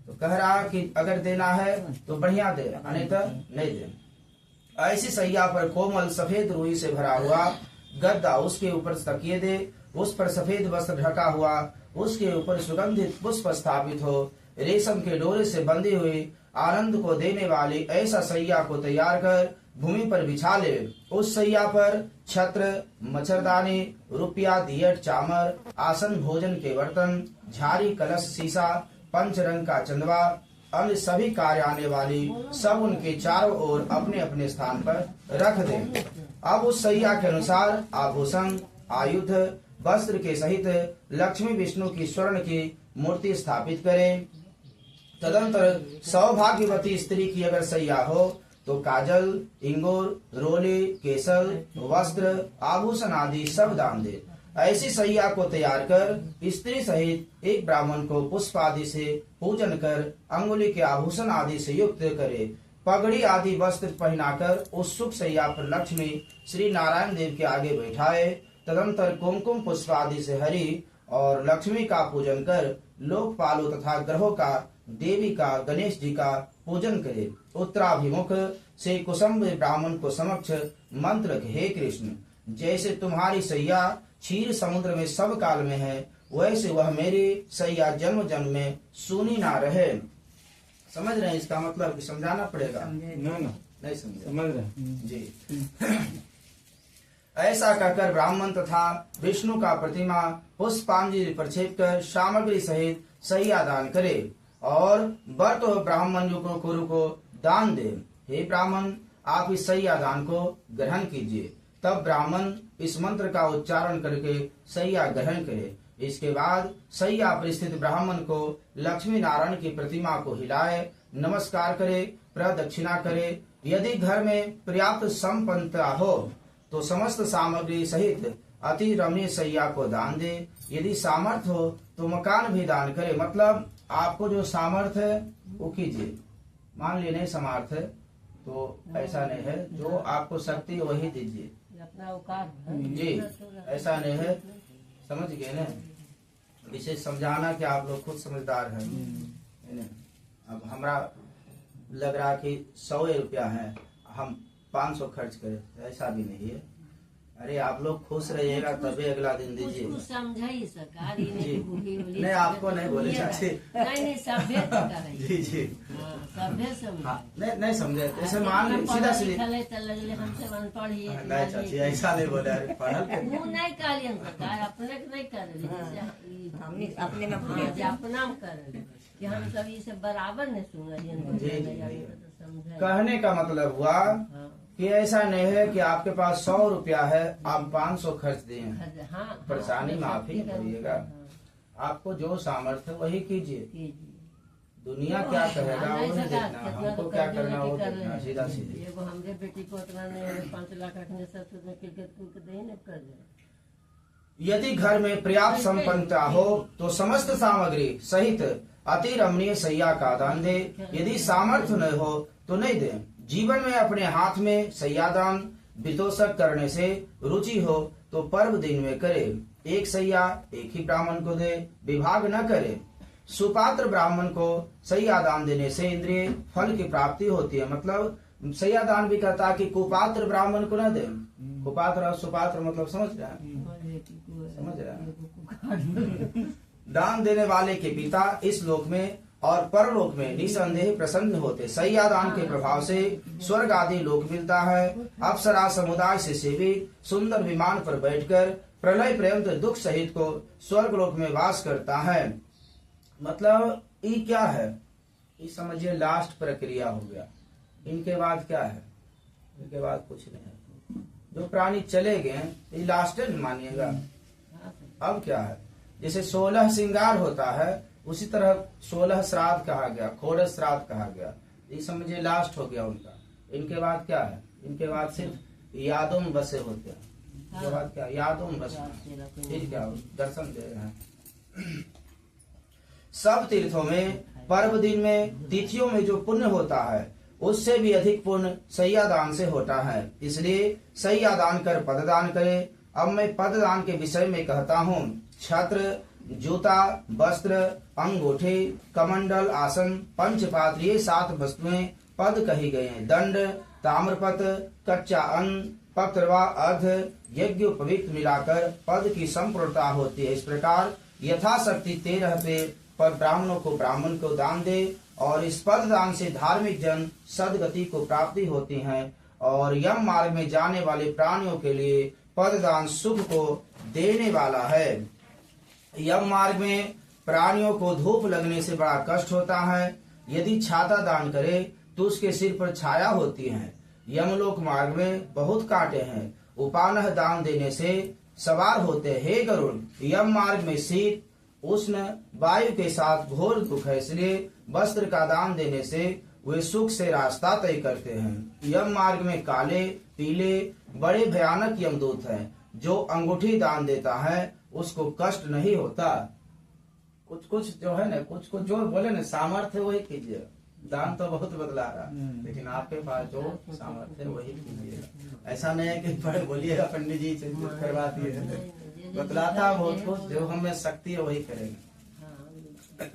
Speaker 1: तो कह रहा कि अगर देना है तो बढ़िया दे, नहीं तो नहीं दे। ऐसी सैया पर कोमल सफेद रुई से भरा हुआ गद्दा, उसके ऊपर तकिए दे, उस पर सफेद वस्त्र ढका हुआ, उसके ऊपर सुगंधित पुष्प स्थापित हो, रेशम के डोरे से बंधी हुई, आनंद को देने वाली ऐसा सैया को तैयार कर भूमि पर बिछा ले। उस सैया पर छत्र, मच्छरदानी, रुपया, दियट, चामर, आसन, भोजन के बर्तन, झाड़ी, कलश, शीशा, पंच रंग का चंदवा, अन्य सभी कार्य आने वाली सब उनके चारों ओर अपने अपने स्थान पर रख दे। अब उस सैया के अनुसार आभूषण, आयुध, वस्त्र के सहित लक्ष्मी विष्णु की स्वर्ण की मूर्ति स्थापित करें। तदंतर सौभाग्यवती स्त्री की अगर सैया हो तो काजल, इंगूर, रोली, केसर, वस्त्र, आभूषण आदि सब दान दे। ऐसी सैया को तैयार कर स्त्री सहित एक ब्राह्मण को पुष्प आदि से पूजन कर अंगुली के आभूषण आदि से युक्त करे। पगड़ी आदि वस्त्र पहनाकर उस सुख सैया पर लक्ष्मी श्री नारायण देव के आगे बैठाए। तदंतर कुमकुम पुष्प आदि से हरि और लक्ष्मी का पूजन कर लोकपालों तथा ग्रहों का, देवी का, गणेश जी का पूजन करे। उत्तराभिमुख से कुसुम ब्राह्मण को समक्ष मंत्र, हे कृष्ण, जैसे तुम्हारी सैया क्षीर समुद्र में सब काल में है, वैसे वह मेरी सैया जन्म जन्म में सूनी ना रहे। समझ रहे हैं इसका मतलब? कि समझाना पड़ेगा? नहीं समझ रहे जी। ऐसा कहकर ब्राह्मण तथा विष्णु का प्रतिमा पुष्पांजलि पर छेप कर सामग्री सहित सैया दान करे और वर तो ब्राह्मण कुरु को दान दे। हे ब्राह्मण, आप इस सैया दान को ग्रहण कीजिए। तब ब्राह्मण इस मंत्र का उच्चारण करके सैया ग्रहण करे। इसके बाद सैया पर स्थित ब्राह्मण को लक्ष्मी नारायण की प्रतिमा को हिलाए, नमस्कार करे, प्रदक्षिणा करे। यदि घर में पर्याप्त संपन्नता हो तो समस्त सामग्री सहित अति रमणीय सैया को दान दे। यदि सामर्थ्य हो तो मकान भी दान करे। मतलब आपको जो सामर्थ्य है वो कीजिए। मान ली नहीं सामर्थ्य है तो ऐसा नहीं है, जो आपको शक्ति है वही दीजिए जी। ऐसा नहीं है, समझ गए ना? विशेष समझाना कि आप लोग खुद समझदार हैं। अब हमारा लग रहा कि 100 रुपया है, हम 500 खर्च करें, ऐसा भी नहीं है। अरे आप लोग खुश रहिएगा तभी अगला दिन दीजिए।
Speaker 3: कुछ समझाइए सरकार, ये
Speaker 1: जी।
Speaker 3: नहीं बूढ़ी होली
Speaker 1: नहीं, आपको नहीं बोले चाची।
Speaker 3: नहीं सभ्य तो करे।
Speaker 1: जी जी।
Speaker 3: सभ्य समझा।
Speaker 1: हाँ, नहीं समझे, ऐसे मान ली सीधा सीधे।
Speaker 3: लगले हमसे अनपढ़ ही है।
Speaker 1: नहीं चाची ऐसा नहीं बोले, अरे पढ़ल के
Speaker 3: वो नहीं कालियन सरकार अपने के नहीं कर रही,
Speaker 4: अपने में
Speaker 3: अपना में कर रही कि हम सब ये सब बराबर नहीं सुन रही समझे।
Speaker 1: कहने का मतलब हुआ कि ऐसा नहीं है कि आपके पास 100 रुपया है आप 500 खर्च दिए हैं। परेशानी माफी करिएगा, आपको जो सामर्थ्य वही कीजिए। दुनिया क्या कहेगा वो नहीं देखना, हमको क्या करना वो देखना, सीधा सीधे।
Speaker 3: एगो हमरे बेटी को उतना नहीं 5 लाख रखने सब में क्रिकेट कूद के दे न कर दे।
Speaker 1: यदि घर में पर्याप्त संपन्नता हो तो समस्त सामग्री सहित अति रमणीय सैया का दान दे। यदि सामर्थ्य न हो तो नहीं दे। जीवन में अपने हाथ में सैयादान वितोषक करने से रुचि हो तो पर्व दिन में करे। एक सैया एक ही ब्राह्मण को दे, विभाग न करे। सुपात्र ब्राह्मण को सैयादान देने से इंद्रिय फल की प्राप्ति होती है। मतलब सैयादान भी कहता है कि कुपात्र ब्राह्मण को न दे। कुपात्र और सुपात्र मतलब समझ रहे हैं, समझ रहे हैं। दान देने वाले के पिता इस लोक में और परलोक में निसंदेह प्रसन्न होते। सैयादान के प्रभाव से स्वर्ग आदि लोक मिलता है। अप्सरा समुदाय से सेवित सुंदर विमान पर बैठकर प्रलय पर्यंत दुख सहित को स्वर्ग लोक में वास करता है। मतलब ये क्या है, ये समझिए लास्ट प्रक्रिया हो गया। इनके बाद क्या है, इनके बाद कुछ नहीं है। जो प्राणी चले गए ये लास्ट मानिएगा। अब क्या है, जैसे 16 श्रृंगार होता है उसी तरह 16 श्राद्ध कहा गया, खोड़स श्राद्ध कहा गया। ये समझिए लास्ट हो गया उनका। इनके बाद क्या है, इनके बाद सिर्फ यादों में बसे होते हैं। इनके बाद क्या, यादों में बसे, फिर क्या दर्शन दे रहे हैं। सब तीर्थों में पर्व दिन में तिथियों में जो पुण्य होता है उससे भी अधिक पुण्य सैयादान से होता है। इसलिए सैयादान कर पददान करे। अब मैं पददान के विषय में कहता हूँ। छत्र, जूता, वस्त्र, अंगूठे, कमंडल, आसन, पंचपात्र ये 7 वस्तुएं पद कही गए हैं। दंड, ताम्रपत्र, कच्चा अन्न, पत्रवा, अर्ध, यज्ञ उपवीत मिलाकर पद की संपूर्णता होती है। इस प्रकार यथाशक्ति 13 पे पर ब्राह्मणों को ब्राह्मण को दान दे और इस पद दान से धार्मिक जन सदगति को प्राप्ति होती है और यम मार्ग में जाने वाले प्राणियों के लिए पद दान सुख को देने वाला है। यम मार्ग में प्राणियों को धूप लगने से बड़ा कष्ट होता है। यदि छाता दान करे तो उसके सिर पर छाया होती है। यमलोक मार्ग में बहुत कांटे हैं। उपानह दान देने से सवार होते। हे गरुड़, यम मार्ग में शीत उष्ण वायु के साथ घोर दुख है, इसलिए वस्त्र का दान देने से वे सुख से रास्ता तय करते हैं। यम मार्ग में काले पीले बड़े भयानक यमदूत हैं। जो अंगूठी दान देता है उसको कष्ट नहीं होता। कुछ कुछ जो है ना, कुछ कुछ जो बोले ना सामर्थ्य वही कीजिए। दान तो बहुत बदला रहा, लेकिन आपके पास जो सामर्थ्य वही कीजिएगा। ऐसा नहीं है कि बड़े बोलिएगा पंडित जी से करवा दिए, बतलाता बहुत कुछ, जो हमें शक्ति है वही करेंगे।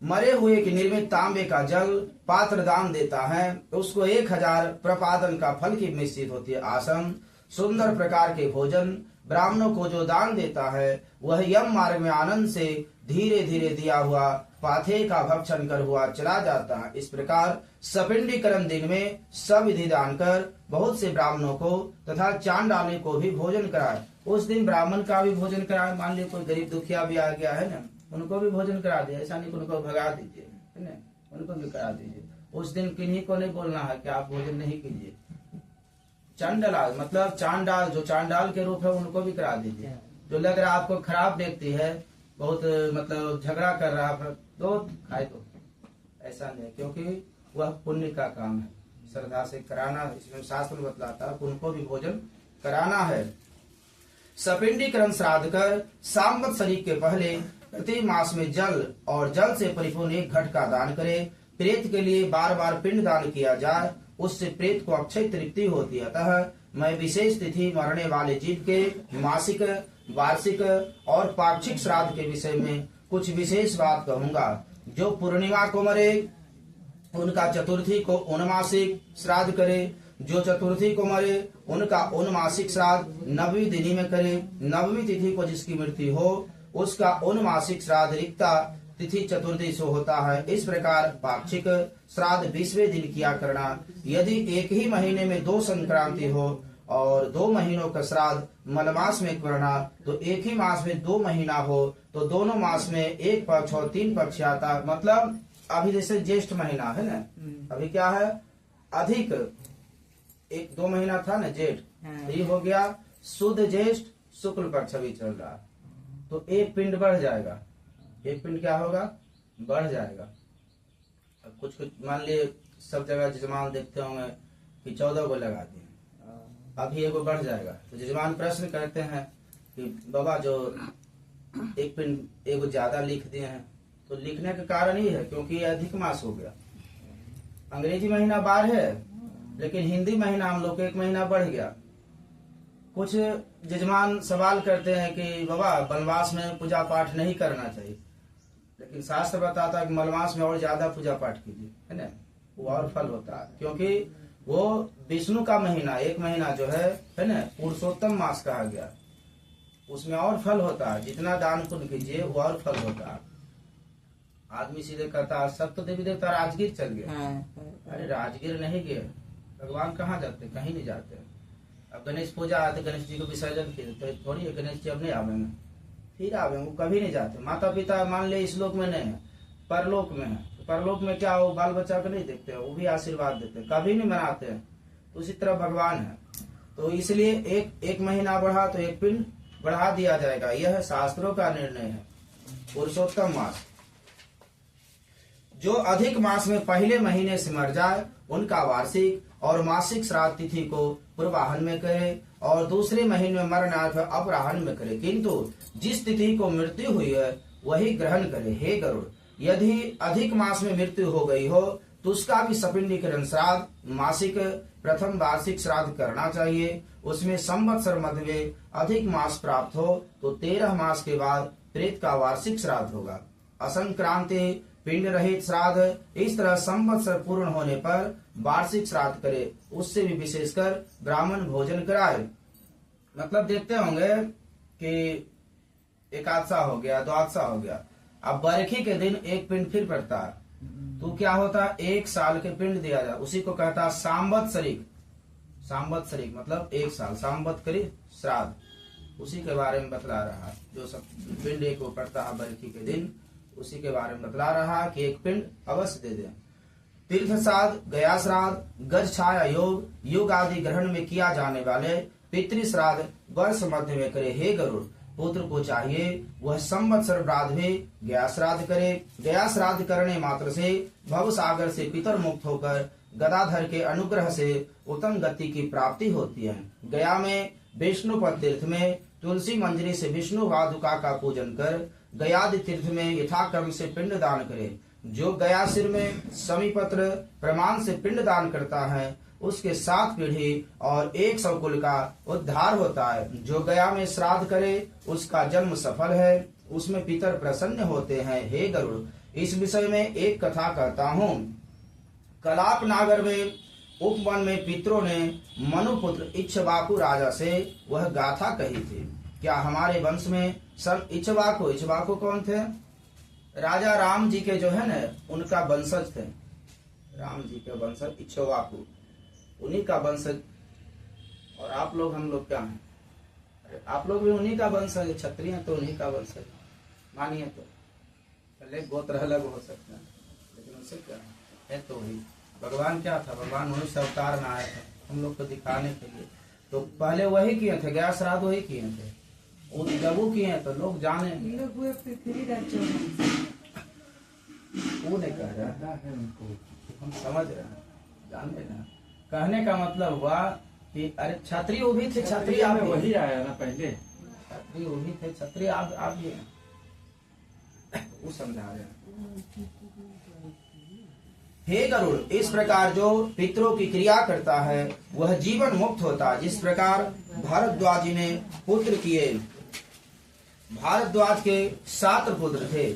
Speaker 1: मरे हुए के निर्मित तांबे का जल पात्र दान देता है, उसको 1000 प्रपादन का फल की निश्चित होती है। आसन, सुंदर प्रकार के भोजन ब्राह्मणों को जो दान देता है वह यम मार्ग में आनंद से धीरे धीरे दिया हुआ पाथे का भक्षण कर हुआ चला जाता है। इस प्रकार सपिंडीकरण दिन में सब विधि दान कर बहुत से ब्राह्मणों को तथा चांडाली को भी भोजन कराए। उस दिन ब्राह्मण का भी भोजन कराए। मान लीजिए कोई गरीब दुखिया भी आ गया है ना, उनको भी भोजन करा दिए। ऐसा नहीं उनको भगा दीजिए, है ना, उनको भी करा दीजिए। उस दिन किन्हीं को नहीं बोलना है कि आप भोजन नहीं कीजिए। चांडाल मतलब चांडाल, जो चांडाल के रूप है उनको भी करा दीजिए। जो लग रहा आपको खराब देखती है, बहुत मतलब झगड़ा कर रहा है, तो खाए तो ऐसा नहीं, क्योंकि वह पुण्य का काम है। श्रद्धा से कराना, इसमें शास्त्र बतलाता है उनको भी भोजन कराना है। सपिंडीकरण श्राद्ध कर संवत्सरी के पहले प्रति मास में जल और जल से परिपूर्ण 1 घट का दान करे। प्रेत के लिए बार बार पिंड दान किया जाए, उससे प्रेत को अक्षय तृप्ति होती है। अतः मैं विशेष तिथि मरने वाले जीव के मासिक, वार्षिक और पाक्षिक श्राद्ध के विषय में कुछ विशेष बात कहूंगा। जो पूर्णिमा को मरे उनका चतुर्थी को उनमासिक श्राद्ध करे। जो चतुर्थी को मरे उनका उनमासिक श्राद्ध नवमी तिथि में करे। नवमी तिथि को जिसकी मृत्यु हो उसका उनमासिक श्राद्ध रिक्ता तिथि चतुर्थी से होता है। इस प्रकार पाक्षिक श्राद्ध 20वें दिन किया करना। यदि एक ही महीने में 2 संक्रांति हो और 2 महीनों का श्राद्ध मलमास में करना, तो एक ही मास में 2 महीना हो तो दोनों मास में 1 पक्ष और 3 पक्ष आता। मतलब अभी जैसे ज्येष्ठ महीना है ना, अभी क्या है अधिक 1-2 महीना था ना जेठ, ये हो गया शुद्ध ज्येष्ठ शुक्ल पक्ष अभी चल रहा, तो एक पिंड बढ़ जाएगा। एक पिंड क्या होगा, बढ़ जाएगा। अब कुछ मान लिए सब जगह जजमान देखते होंगे कि 14 को लगा दिए, अभी एगो बढ़ जाएगा। तो जजमान प्रश्न करते हैं कि बाबा जो एक पिंड एगो ज्यादा लिख दिए हैं, तो लिखने का कारण ही है क्योंकि ये अधिक मास हो गया। अंग्रेजी महीना 12 है लेकिन हिंदी महीना हम लोग 1 महीना बढ़ गया। कुछ जजमान सवाल करते हैं कि बाबा वनवास में पूजा पाठ नहीं करना चाहिए, लेकिन शास्त्र बताता है कि मलमास में और ज्यादा पूजा पाठ कीजिए, है ना, वो और फल होता है। क्योंकि वो विष्णु का महीना 1 महीना जो है ना, पुरुषोत्तम मास कहा गया, उसमें और फल होता है। जितना दान पुण्य कीजिए वो और फल होता है। आदमी सीधे कहता है सब तो देवी देवता राजगीर चल गए। अरे राजगीर नहीं गए, भगवान कहाँ जाते, कहीं नहीं जाते। अब गणेश पूजा आते, गणेश जी को विसर्जन किए तो थोड़ी गणेश जी अब नहीं आवेंगे, फिर आवेंगे, वो कभी नहीं जाते। माता पिता मान ले इस लोक में नहीं है, परलोक में है, तो परलोक में क्या हो, बाल बच्चा को नहीं देखते, वो भी आशीर्वाद देते, कभी नहीं मनाते हैं। तो उसी तरह भगवान है। तो इसलिए एक महीना बढ़ा तो 1 पिंड बढ़ा दिया जाएगा। यह शास्त्रों का निर्णय है। पुरुषोत्तम मास जो अधिक मास में पहले महीने से मर जाए उनका वार्षिक और मासिक श्राद्ध तिथि को पूर्वाहन में करे और दूसरे महीने में मरणार्थ अपराहन में करे, किंतु जिस तिथि को मृत्यु हुई है वही ग्रहण करे। हे गरुड़, यदि अधिक मास में मृत्यु हो गई हो तो उसका भी सपिंडीकरण श्राद्ध मासिक प्रथम वार्षिक श्राद्ध करना चाहिए। उसमें संवत्सर मध्य में अधिक मास प्राप्त हो तो 13 मास के बाद प्रेत का वार्षिक श्राद्ध होगा। असंक्रांति पिंड रहित श्राद्ध, इस तरह संवत्सर पूर्ण होने पर वार्षिक श्राद्ध करे, उससे भी विशेषकर ब्राह्मण भोजन कराए। मतलब देखते होंगे कि एकादशा हो गया, द्वादशा हो गया, अब बरखी के दिन 1 पिंड फिर पड़ता है, तो क्या होता है 1 साल के पिंड दिया जाए, उसी को कहता है सांवत्सरिक। सांवत्सरिक मतलब 1 साल, सांवत्सरिक श्राद्ध, उसी के बारे में बतला रहा है। जो सब पिंड एक वो पड़ता है बरखी के दिन, उसी के बारे में बतला रहा कि 1 पिंड अवश्य दे दें। तीर्थ श्राद्ध, गया श्राद्ध, गज छाया योग, योग आदि ग्रहण में किया जाने वाले पितृ श्राद्ध वर्ष मध्य में करे। हे गरुड़, पुत्र को चाहिए वह संवत्सर बाद भी गया श्राद्ध करे। गया श्राद्ध करने मात्र से भव सागर से पितर मुक्त होकर गदाधर के अनुग्रह से उत्तम गति की प्राप्ति होती है। गया में विष्णुपद तीर्थ में तुलसी मंजरी से विष्णु वादुका का पूजन कर गयादि तीर्थ में यथाक्रम से पिंड दान करे। जो गया सिर में समीपत्र प्रमाण से पिंड दान करता है उसके 7 पीढ़ी और 100 कुल का उद्धार होता है। जो गया में श्राद्ध करे उसका जन्म सफल है, उसमें पितर प्रसन्न होते हैं। हे गरुड़, इस विषय में एक कथा कहता हूँ। कलाप नागर में उपवन में पितरों ने मनुपुत्र इक्ष्वाकु राजा से वह गाथा कही थी। क्या हमारे वंश में सब इक्ष्वाकु, इक्ष्वाकु कौन थे? राजा राम जी के जो है ना उनका वंशज थे। राम जी के वंशज इक्ष्वाकु, उन्हीं का वंशज। और आप लोग, हम लोग क्या हैं? अरे आप लोग भी उन्हीं का वंशज, क्षत्रिय तो उन्हीं का वंशज मानिए। तो पहले गोत्र अलग हो सकते हैं लेकिन उससे क्या है तो वही। भगवान क्या था, भगवान मनुष्य अवतार में आए थे हम लोग को दिखाने के लिए। तो पहले वही किए थे, गया श्राद्ध वही किए थे। जब वो किए तो लोग जाने, वो नहीं कह रहा है, हम समझ रहे हैं, जान रहे हैं। कहने का मतलब हुआ कि अरे क्षत्रिय वो भी थे, क्षत्रिय आप
Speaker 2: वही आया ना पहले,
Speaker 1: क्षत्रिय वो भी थे, क्षत्रिय आप भी हैं, वो समझा रहे हैं। हे गरुड़, इस प्रकार जो पितरों की क्रिया करता है वह जीवन मुक्त होता है। जिस प्रकार भारद्वाज जी ने पुत्र किए, भारद्वाज के 7 पुत्र थे।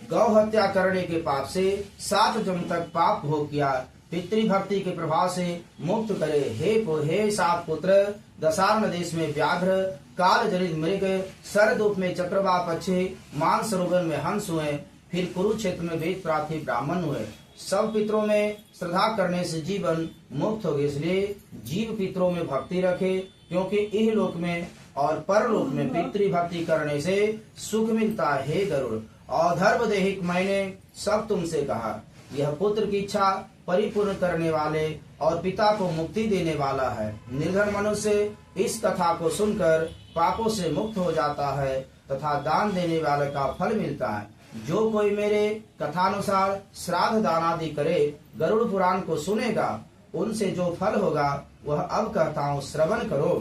Speaker 1: गौ हत्या करने के पाप से 7 जन्म तक पाप भोग किया। पितृभक्ति के प्रभाव से मुक्त करे। हे सात पुत्र, दशार्ण देश में व्याघ्र, काल जनित मृग, शरदूप में चक्रवात पक्षी, मानसरोवर में हंस हुए, फिर कुरुक्षेत्र में वेद प्रार्थी ब्राह्मण हुए। सब पितरों में श्रद्धा करने से जीवन मुक्त हो गए, इसलिए जीव पितरों में भक्ति रखे, क्योंकि इह लोक में और परलोक में पितृभक्ति करने से सुख मिलता है। हे गरुड़, अधर्म देहिक मैंने सब तुमसे कहा, यह पुत्र की इच्छा परिपूर्ण करने वाले और पिता को मुक्ति देने वाला है। निर्धन मनुष्य इस कथा को सुनकर पापों से मुक्त हो जाता है तथा दान देने वाले का फल मिलता है। जो कोई मेरे कथानुसार श्राद्ध दान आदि करे, गरुड़ पुराण को सुनेगा, उनसे जो फल होगा वह अब कहता हूँ, श्रवण करो।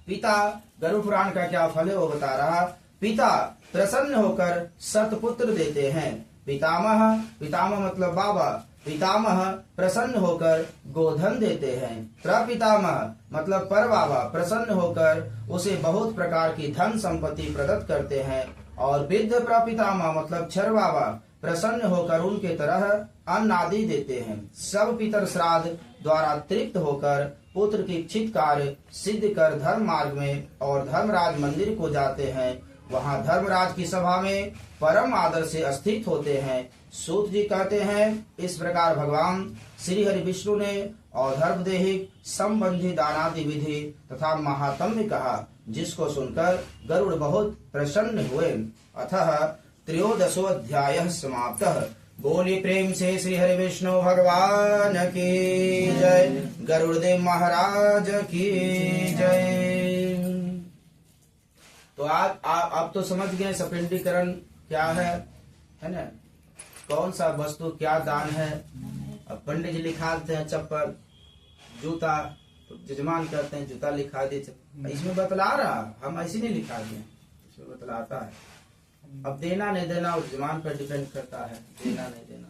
Speaker 1: पिता, गरुड़ पुराण का क्या फल है वो बता रहा। पिता प्रसन्न होकर सतपुत्र देते हैं। पितामह, पितामह मतलब बाबा, पितामह प्रसन्न होकर गोधन देते हैं। प्रपितामह मतलब पर बाबा प्रसन्न होकर उसे बहुत प्रकार की धन संपत्ति प्रदत्त करते हैं। और वृद्ध प्रपितामह मतलब क्षर बाबा प्रसन्न होकर उनके तरह अन्न आदि देते हैं। सब पितर श्राद्ध द्वारा तृप्त होकर पुत्र की इच्छित कार्य सिद्ध कर धर्म मार्ग में और धर्मराज मंदिर को जाते हैं। वहाँ धर्मराज की सभा में परम आदर से स्थित होते हैं। सूत जी कहते हैं, इस प्रकार भगवान श्री हरि विष्णु ने औधर्मदेहिक संबंधी दानादि विधि तथा महात्म्य कहा, जिसको सुनकर गरुड़ बहुत प्रसन्न हुए। अतः 13वां अध्याय समाप्तः। बोलिए प्रेम से श्री हरि विष्णु भगवान की जय, गरुड़देव महाराज की जय। तो आज आप तो समझ गए सपिंडीकरण क्या है ना, कौन सा वस्तु क्या दान है। अब पंडित जी लिखा देते हैं चप्पल, जूता, तो जजमान कहते हैं जूता लिखा दे। इसमें बतला रहा, हम ऐसे नहीं लिखा दिए, इसमें बतलाता है। अब देना नहीं देना उस जजमान पर डिपेंड करता है, देना नहीं देना।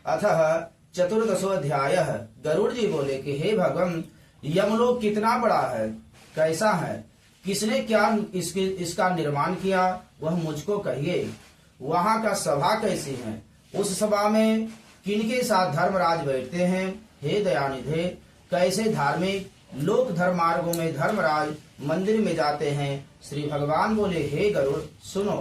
Speaker 1: अतः 14वां अध्याय। गरुड़ जी बोले कि हे भगवान, यमलोक कितना बड़ा है, कैसा है, किसने क्या इसका निर्माण किया, वह मुझको कहिए। वहाँ का सभा कैसी है, उस सभा में किनके साथ धर्मराज बैठते हैं। हे दयानिधे, कैसे धार्मिक लोक धर्म मार्गों में धर्मराज मंदिर में जाते हैं। श्री भगवान बोले, हे गरुड़ सुनो,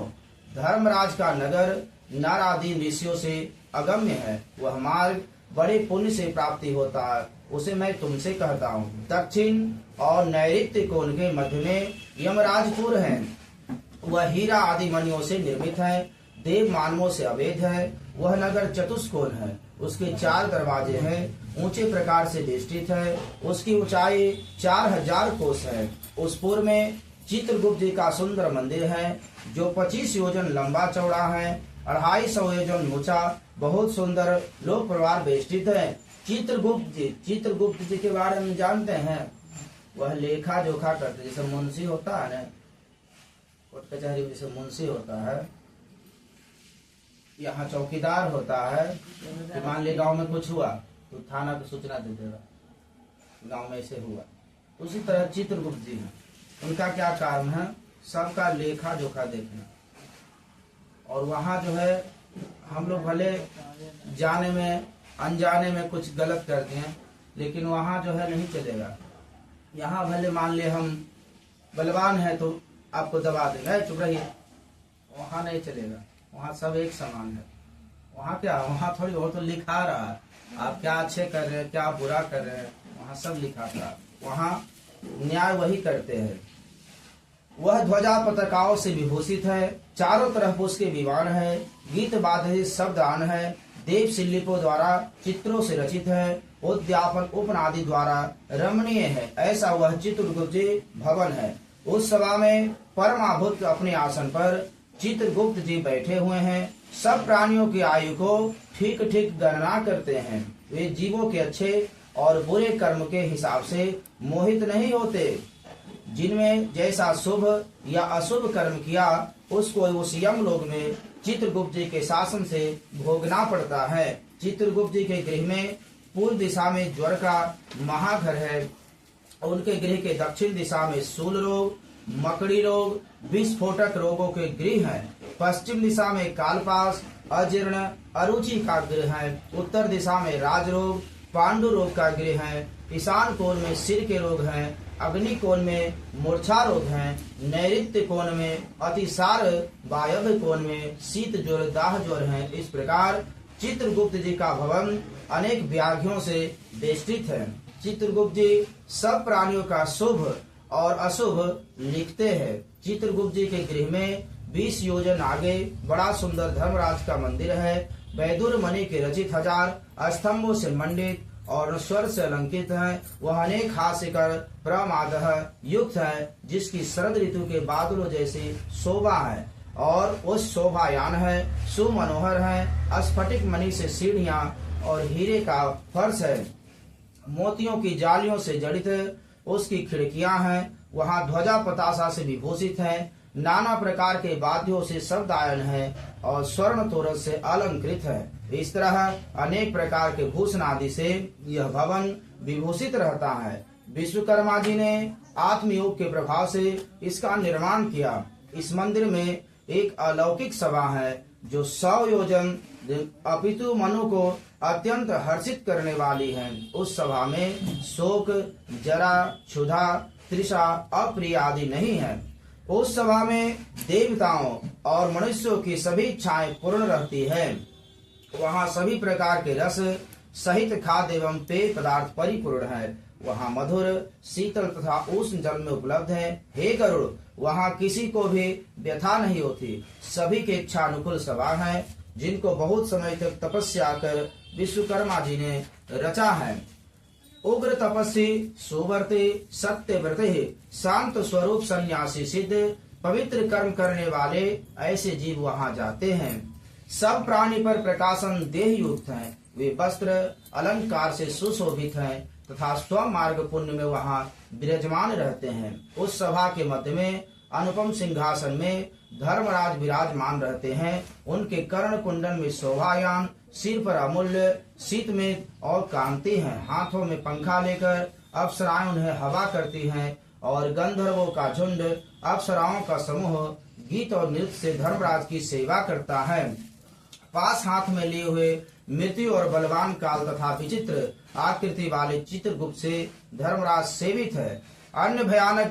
Speaker 1: धर्मराज का नगर नर आदि ऋषियों से अगम्य है। वह मार्ग बड़े पुण्य से प्राप्ति होता है, उसे मैं तुमसे कहता हूँ। दक्षिण और नैऋत्य कोण के मध्य में यमराजपुर है। वह हीरा आदि मणियों से निर्मित है, देव मानवों से अवैध है। वह नगर चतुष्कोण है, उसके 4 दरवाजे हैं, ऊंचे प्रकार से वेष्टित है। उसकी ऊंचाई 4000 कोस है। उस पूर्व में चित्रगुप्त जी का सुंदर मंदिर है, जो 25 योजन लंबा चौड़ा है, 250 योजन ऊंचा, बहुत सुंदर लोक परिवार वेष्टित है। चित्रगुप्त जी के बारे में जानते हैं, वह लेखा जोखा करते, जैसे मुंशी होता है ना, कोर्ट कचहरी में जैसे मुंशी होता है, यहाँ चौकीदार होता है। कि मान ली गांव में कुछ हुआ तो थाना को सूचना दे देगा, गांव में ऐसे हुआ। उसी तरह चित्रगुप्त जी हैं, उनका क्या काम है, सबका लेखा जोखा देखना। और वहाँ जो है हम लोग भले जाने में अनजाने में कुछ गलत कर दिए, लेकिन वहाँ जो है नहीं चलेगा। यहाँ भले मान ले हम बलवान है तो आपको दबा देगा, चुप रहिए, वहाँ नहीं चलेगा। वहाँ सब एक समान है। वहाँ क्या, वहाँ थोड़ी बहुत तो लिखा रहा है, आप क्या अच्छे कर रहे हैं, क्या बुरा कर रहे हैं, वहाँ सब लिखा था। वहाँ न्याय वही करते हैं। वह ध्वजा पताकाओं से विभूषित है, चारों तरफ उसके विमान है, गीत बाधित शब्दान है, देव शिल्पों द्वारा चित्रों से रचित है, उद्यापन उपनादि द्वारा रमणीय है। ऐसा वह चित्रगुप्त जी भवन है। उस सभा में परमाभूत अपने आसन पर चित्रगुप्त जी बैठे हुए हैं। सब प्राणियों की आयु को ठीक ठीक गणना करते हैं। वे जीवों के अच्छे और बुरे कर्म के हिसाब से मोहित नहीं होते। जिनमें जैसा शुभ या अशुभ कर्म किया, उसको उस यमलोक में चित्रगुप्त जी के शासन से भोगना पड़ता है। चित्रगुप्त जी के गृह में पूर्व दिशा में ज्वर का महाघर है। उनके गृह के दक्षिण दिशा में शूल रोग, मकड़ी रोग, विस्फोटक रोगों के गृह हैं। पश्चिम दिशा में कालपास, अजीर्ण, अरुचि का गृह है। उत्तर दिशा में राजरोग, पांडु रोग का गृह है। ईशान कोण में सिर के रोग हैं। अग्नि कोण में मूर्छा रोग हैं। नैऋत्य कोण में अतिसार, वायव्य कोण में शीत ज्वर, दाह ज्वर हैं। इस प्रकार चित्रगुप्त जी का भवन अनेक व्याधियों से बेष्टित है। चित्रगुप्त जी सब प्राणियों का शुभ और अशुभ लिखते हैं। चित्रगुप्त जी के गृह में 20 योजन आगे बड़ा सुंदर धर्मराज का मंदिर है। वैदुर मणि के रचित 1000 स्तंभों से मंडित और स्वर से अलंकित है। वह अनेक हास्य कर प्रमादह युक्त है, जिसकी शरद ऋतु के बादलों जैसी शोभा है और उस शोभायान है। सुमनोहर है। स्फटिक मणि से सीढ़ियां और हीरे का फर्श है। मोतियों की जालियों से जड़ित उसकी खिड़कियां हैं। वहां ध्वजा पतासा से विभूषित है। नाना प्रकार के वाद्यों से शब्दायन है और स्वर्ण तोरस से अलंकृत है। इस तरह अनेक प्रकार के भूषण आदि से यह भवन विभूषित रहता है। विश्वकर्मा जी ने आत्मयोग के प्रभाव से इसका निर्माण किया। इस मंदिर में एक अलौकिक सभा है जो 100 योजन अपितु मनु को अत्यंत हर्षित करने वाली है। उस सभा में शोक, जरा, क्षुधा, तृषा, अप्रिय आदि नहीं है। उस सभा में देवताओं और मनुष्यों की सभी इच्छाएं पूर्ण रहती है। वहाँ सभी प्रकार के रस सहित खाद्य एवं पेय पदार्थ परिपूर्ण है। वहाँ मधुर, शीतल तथा उष्ण जल में उपलब्ध है। हे गरुड़, वहाँ किसी को भी व्यथा नहीं होती। सभी के इच्छा अनुकूल सभा है, जिनको बहुत समय तक तपस्या कर विश्वकर्मा जी ने रचा है। उग्र तपस्वी, सुव्रती, सत्यव्रती, शांत स्वरूप सन्यासी सिद्ध, पवित्र कर्म करने वाले ऐसे जीव वहाँ जाते हैं। सब प्राणी पर प्रकाशन देह युक्त हैं। वे वस्त्र अलंकार से सुशोभित हैं तथा स्व मार्ग पुण्य में वहाँ विराजमान रहते हैं। उस सभा के मध्य में अनुपम सिंहासन में धर्मराज विराजमान रहते हैं। उनके कर्ण कुंडल में शोभायान, सिर पर अमूल्य शीत में और कांति हैं। हाथों में पंखा लेकर अप्सराएं उन्हें हवा करती हैं और गंधर्वों का झुंड, अप्सराओं का समूह गीत और नृत्य से धर्मराज की सेवा करता है। पास हाथ में लिए हुए मृत्यु और बलवान काल तथा विचित्र आकृति वाले चित्रगुप्त से धर्मराज सेवित है। अन्य भयानक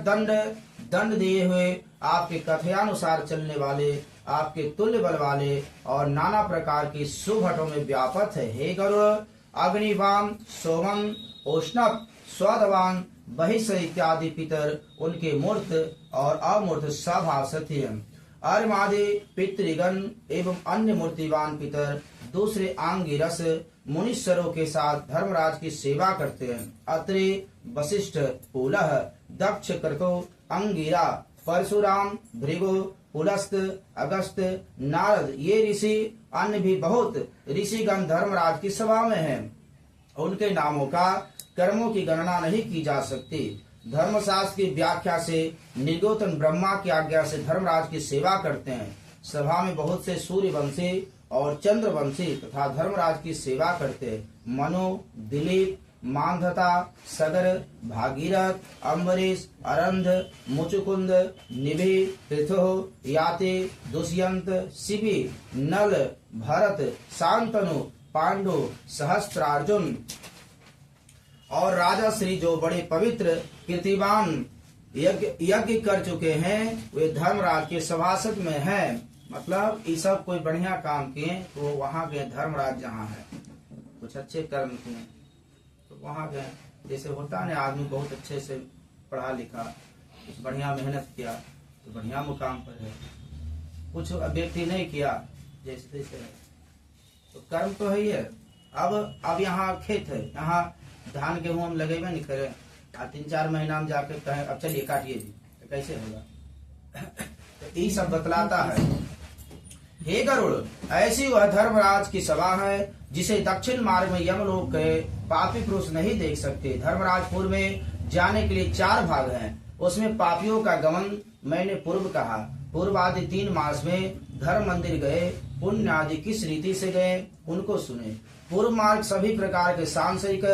Speaker 1: दंड दिए हुए, आपके कथयानुसार चलने वाले, आपके तुल्य बल वाले और नाना प्रकार की सुभटों में व्यापक है। हे गरुड़, अग्निवाम, सोमम, उष्णप, स्वदवान, बहिष इत्यादि पितर, उनके मूर्त और अमूर्त सब आसथी हैं। अर्मादि पितृगण एवं अन्य मूर्तिवान पितर दूसरे आंगिरस मुनीश्वरों के साथ धर्मराज की सेवा करते हैं। अत्रि, वशिष्ठ, पुलह, दक्ष, क्रतो, अंगिरा, परशुराम, भृगु, पुलस्त, अगस्त, नारद, ये ऋषि अन्य भी बहुत ऋषिगण धर्मराज की सभा में हैं। उनके नामों का कर्मों की गणना नहीं की जा सकती। धर्मशास्त्र की व्याख्या से निर्गोतन ब्रह्मा की आज्ञा से धर्मराज की सेवा करते हैं। सभा में बहुत से सूर्यवंशी और चंद्रवंशी तथा धर्मराज की सेवा करते हैं। मनु, दिलीप, मानधता, सगर, भागीरथ, अम्बरीश, अरंध, मुचुकुंद, निभि, पृथु, याति, दुष्यंत, शिबी, नल, भरत, शांतनु, पांडु, सहस्त्रार्जुन और राजा श्री जो बड़े पवित्र कीर्तिवान यज्ञ कर चुके हैं, वे धर्मराज के सभासद में हैं। मतलब ये सब कोई बढ़िया काम किए तो वो वहाँ गए। धर्मराज जहाँ है, कुछ अच्छे कर्म किए तो वहाँ गए। जैसे होता है आदमी बहुत अच्छे से पढ़ा लिखा, कुछ बढ़िया मेहनत किया तो बढ़िया मुकाम पर है। कुछ व्यक्ति नहीं किया जैसे तैसे है तो कर्म तो है ही है। अब यहाँ खेत है, यहाँ धान गेहूं हम लगेबे नहीं करे, 3-4 महीना में जाके कहे अब चलिए काटिए जी, तो कैसे होगा? तो ये सब बतलाता है। हे गरुड़, ऐसी वह धर्मराज की सभा है जिसे दक्षिण मार्ग में यमलोक के पापी पुरुष नहीं देख सकते। धर्मराजपुर में जाने के लिए 4 भाग हैं। उसमें पापियों का गमन मैंने पूर्व कहा। पूर्व आदि 3 मास में धर्म मंदिर गए। पुण्य आदि किस रीति से गए उनको सुने। पूर्व मार्ग सभी प्रकार के सांसारिक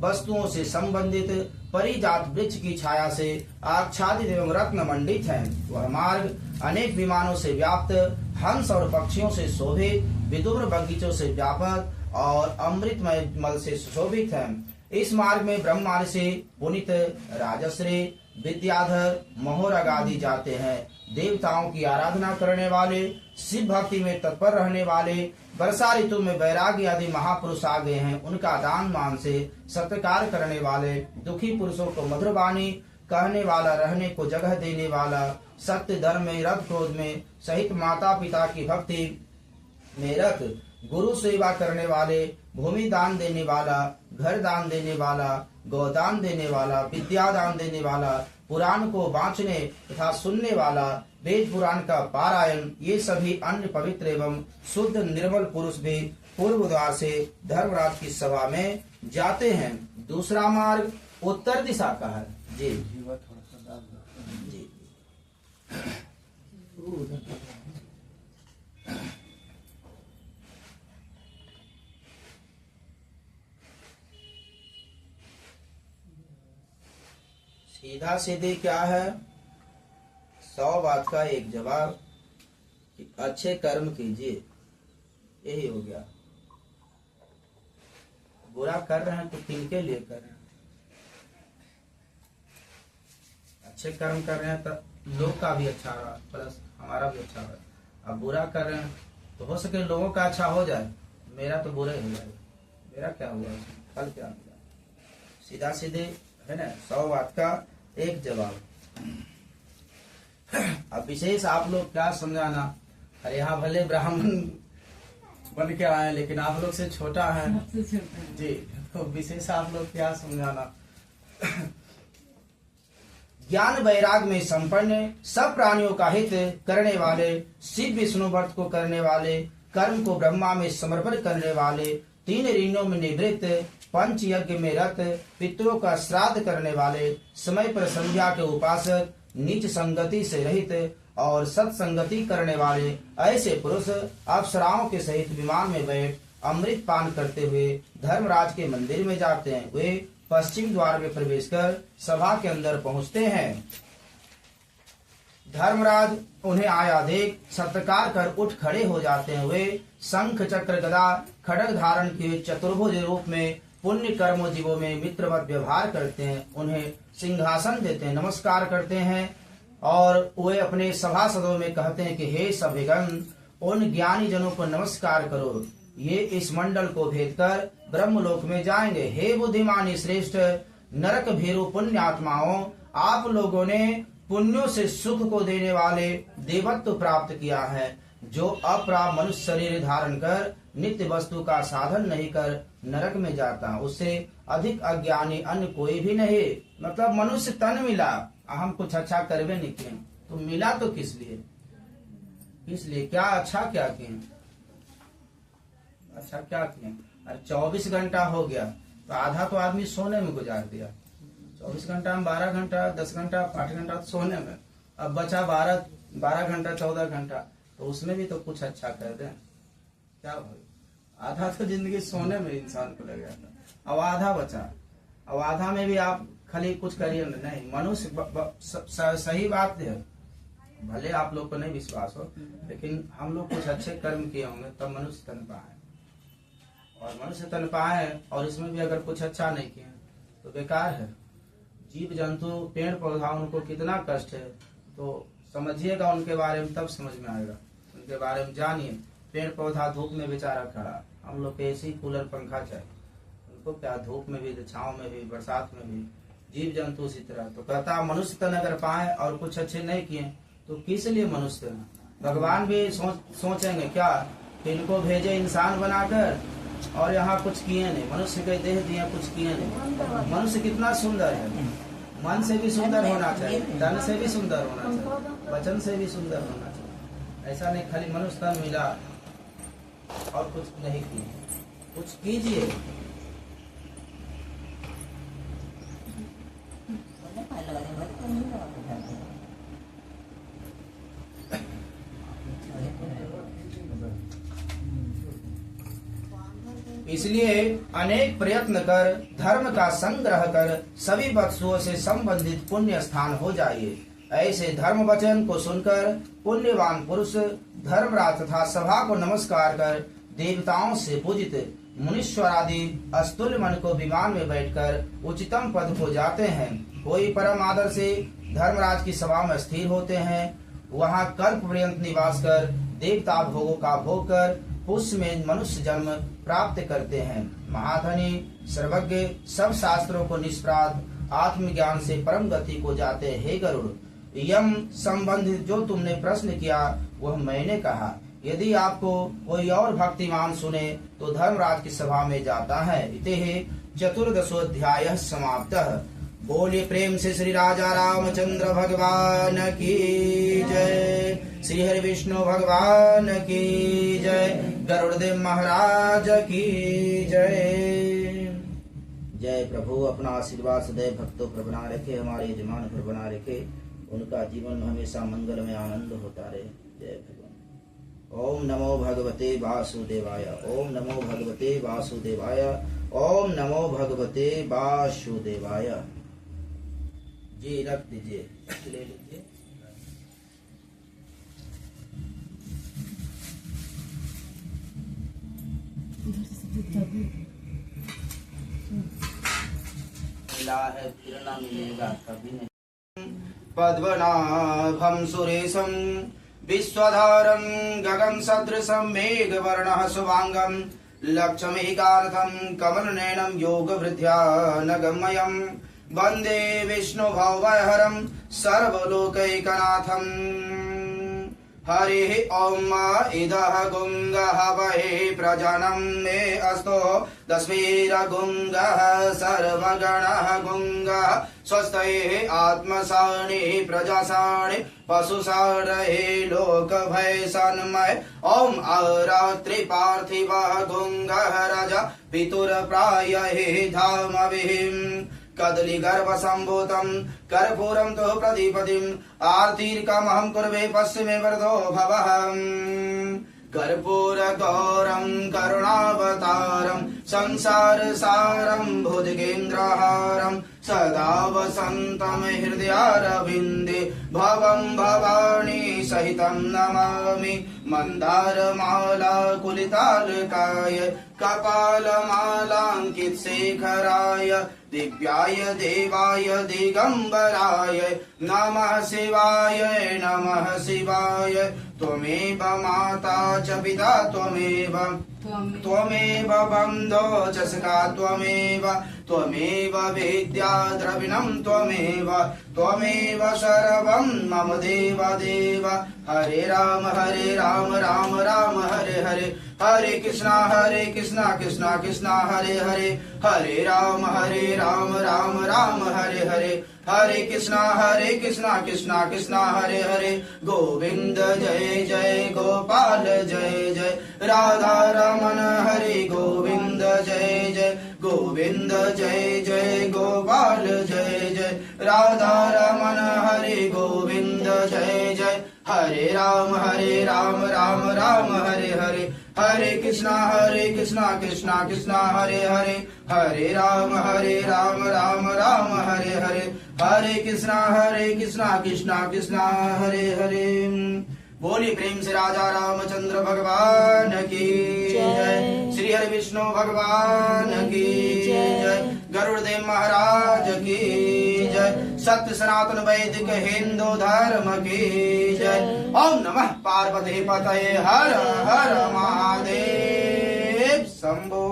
Speaker 1: वस्तुओं से संबंधित परिजात वृक्ष की छाया से आच्छादित एवं रत्न मंडित है। वह मार्ग अनेक विमानों से व्याप्त, हंस और पक्षियों से शोभित, विदुर बगीचों से व्यापक और अमृतमय मल से सुशोभित है। इस मार्ग में ब्रह्मांड से पुनित, राजश्री, विद्याधर, मोहरग आदि जाते हैं। देवताओं की आराधना करने वाले, शिव भक्ति में तत्पर रहने वाले, वर्षा ऋतु में वैराग्य आदि महापुरुष आ गए हैं। उनका दान मान से सत्कार करने वाले, दुखी पुरुषों को मधुर वाणी कहने वाला, रहने को जगह देने वाला, सत्य धर्म में, रत क्रोध में सहित माता पिता की भक्ति में रत, गुरु सेवा करने वाले, भूमि दान देने वाला, घर दान देने वाला, गोदान देने वाला, विद्या दान देने वाला, पुराण को बांचने तथा सुनने वाला, वेद पुराण का पारायण, ये सभी अन्य पवित्र एवं शुद्ध निर्मल पुरुष भी पूर्व द्वार से धर्मराज की सभा में जाते हैं। दूसरा मार्ग उत्तर दिशा का है। जी जी सीधा सीधे क्या है? 100 बात का एक जवाब कि अच्छे कर्म कीजिए, यही हो गया। बुरा कर रहे हैं तो किनके लिए कर रहे हैं? अच्छे कर्म कर रहे हैं तो लोग का भी अच्छा रहा, प्लस हमारा भी अच्छा रहा। अब बुरा कर रहे हैं तो हो सके लोगों का अच्छा हो जाए, मेरा तो बुरा ही हो जाएगा। मेरा क्या हुआ, फल क्या मिला? सीधा सीधे है ना, 100 बात का एक जवाब। अब विशेष आप लोग क्या समझाना, अरे यहाँ भले ब्राह्मण बन के आए लेकिन आप लोग से छोटा है जी, तो विशेष आप लोग क्या समझाना। ज्ञान वैराग में संपन्न, सब प्राणियों का हित करने वाले, शिव विष्णु व्रत को करने वाले, कर्म को ब्रह्मा में समर्पण करने वाले, 3 ऋणों में निवृत्त, पंच यज्ञ में रत, पितरों का श्राद्ध करने वाले, समय पर संध्या के उपासक, नीच संगति से रहित और सत्संगति करने वाले, ऐसे पुरुष अप्सराओं के सहित विमान में बैठ अमृत पान करते हुए धर्मराज के मंदिर में जाते हैं। वे पश्चिम द्वार में प्रवेश कर सभा के अंदर पहुंचते हैं। धर्मराज उन्हें आया देख सत्कार कर उठ खड़े हो जाते हैं। वे शंख चक्र गदा खड्ग धारण किए चतुर्भुज रूप में पुण्य कर्मोजीवों में मित्रवत व्यवहार करते हैं। उन्हें सिंहासन देते हैं, नमस्कार करते हैं और वे अपने सभासदों में कहते हैं कि हे सभिगण, उन ज्ञानी जनों को नमस्कार करो, ये इस मंडल को भेद कर ब्रह्मलोक में जाएंगे। हे बुद्धिमानी श्रेष्ठ नरक भीरु पुण्यात्माओं, आप लोगों ने पुण्यों से सुख को देने वाले देवत्व प्राप्त किया है। जो अप्राप्त मनुष्य शरीर धारण कर नित्य वस्तु का साधन नहीं कर नरक में जाता, उससे अधिक अज्ञानी अन्य कोई भी नहीं। मतलब मनुष्य तन मिला, हम कुछ अच्छा करवे नहीं किए, तो मिला तो किस लिए? इसलिए क्या अच्छा क्या किए? अच्छा क्या किए? अरे 24 घंटा हो गया तो आधा तो आदमी सोने में गुजार दिया। 24 घंटा में 12 घंटा 10 घंटा 8 घंटा तो सोने में, अब बचा 12 घंटा 14 घंटा, तो उसमें भी तो कुछ अच्छा कर दें। क्या भाई, आधा तो जिंदगी सोने में इंसान को लग जाता, अब आधा बचा, अब आधा में भी आप खाली कुछ करिए नहीं। मनुष्य सही बात है, भले आप लोग को नहीं विश्वास हो, लेकिन हम लोग कुछ अच्छे कर्म किए होंगे तब मनुष्य तन पाए, और मनुष्य तन पाए और इसमें भी अगर कुछ अच्छा नहीं किए तो बेकार है। जीव जंतु पेड़ पौधा उनको कितना कष्ट है, तो समझिएगा उनके बारे में, तब समझ में आएगा। उनके बारे में जानिए। पेड़ पौधा धूप में बेचारा खड़ा, हम लोग के एसी कूलर पंखा चाहिए, उनको क्या धूप में भी छाँव में भी बरसात में भी। जीव जंतु इसी तरह। तो कहता मनुष्य तन अगर पाए और कुछ अच्छे नहीं किए तो किस लिए मनुष्य तन? भगवान भी सोचेंगे क्या कि इनको भेजे इंसान बनाकर और यहाँ कुछ किए नहीं, मनुष्य के देह दिए कुछ किए नहीं। मनुष्य कितना सुंदर है, मन से भी सुंदर होना चाहिए, तन से भी सुंदर होना चाहिए, वचन से भी सुंदर होना चाहिए। ऐसा नहीं खाली मनुष्य तन मिला और कुछ नहीं किए, कुछ कीजिए। इसलिए अनेक प्रयत्न कर धर्म का संग्रह कर सभी वस्तुओं से संबंधित पुण्य स्थान हो जाइए। ऐसे धर्म वचन को सुनकर पुण्यवान पुरुष धर्मराज तथा सभा को नमस्कार कर देवताओं से पूजित मुनीश्वर आदि अस्तुल्य मन को विमान में बैठकर उच्चतम पद को जाते हैं। कोई परम आदर से धर्मराज की सभा में स्थिर होते हैं, वहाँ कल्प पर्यंत निवास कर देवता भोगों का भोग कर पुष्य में मनुष्य जन्म प्राप्त करते हैं। महाधनी सर्वज्ञ सब शास्त्रों को निष्पराध आत्मज्ञान से परम गति को जाते। हे गरुड़, यम संबंधित जो तुमने प्रश्न किया वह मैंने कहा। यदि आपको कोई और भक्तिमान सुने तो धर्मराज की सभा में जाता है। इति चतुर्दशोऽध्यायः समाप्तः। बोलिए प्रेम से श्री राजा रामचंद्र भगवान की जय, श्री हरि विष्णु भगवान की जय, गरुड़देव महाराज की जय। जय प्रभु, अपना आशीर्वाद सदैव भक्तों पर बना रखे, हमारे यजमान पर बना रखे, उनका जीवन हमेशा मंगल में आनंद होता रहे। जय भगवान। ओम नमो भगवते वासुदेवाय, ओम नमो भगवते वासुदेवाय, ओम नमो भगवते वासुदेवाय। जी रख दीजिए, ले लीजिए। मिला है फिर ना मिलेगा कभी नहीं। पद्मनाभं सुरेशं विश्वधारं गगन सदृशं मेघवर्णः शुभांगं लक्ष्मीकान्तं कमलनयनं योगवृद्ध्यानगम्यं वन्दे विष्णु भवभयहरं सर्वलोकैकनाथं। हरिः ॐ इदः गुङ्गः वै प्रजनं मे अस्तो दस्मीरगुङ्गः सर्वगणः गुङ्गः स्वस्ते आत्मसाणि प्रजासाणि पशुसारहे लोकभय सन्मय। ॐ अरात्रि पार्थिवः गुङ्गः राजा पितुर्प्रायहे धामभिः कदली गर्भ संभूतं कर्पूरं तो प्रदीपतिम् आर्तिर्कमहं कुर्वे पश्चिमे वरदो भवः। कर्पूर गौरं करुणावतारं संसारसारं भुजगेन्द्रहारं सदा वसन्तं हृदयारविन्दे भवं भवानी सहितं नमामि। मन्दारमाला कुलितालकाय कपालमालाङ्कित शेखराय दिव्याय देवाय दिगंबराय नमः शिवाय नमः शिवाय। त्वमेव माता च पिता त्वमेव बन्धो च सखा त्वमेव विद्या द्रविणं त्वमेव सर्वं मम देव देव। हरे राम राम राम हरे हरे, हरे कृष्णा कृष्णा कृष्णा हरे हरे, हरे राम राम हरे हरे, हरे कृष्णा कृष्णा कृष्णा हरे हरे। गोविंद जय जय गोपाल जय जय, राधा रमन हरे गोविंद जय जय, गोविंद जय जय गोपाल जय जय, राधा रमन हरे गोविंद जय जय। हरे राम राम हरे हरे, हरे कृष्णा कृष्णा कृष्णा हरे हरे, हरे राम राम हरे हरे, हरे कृष्णा कृष्णा कृष्णा हरे हरे। बोली प्रेम से राजा रामचंद्र भगवान की जय, श्री हरि विष्णु भगवान की जय, गरुड़देव महाराज की जय, सत्य सनातन वैदिक हिंदू धर्म की जय। ओम नमः पार्वती पतये, हर हर महादेव शंभो।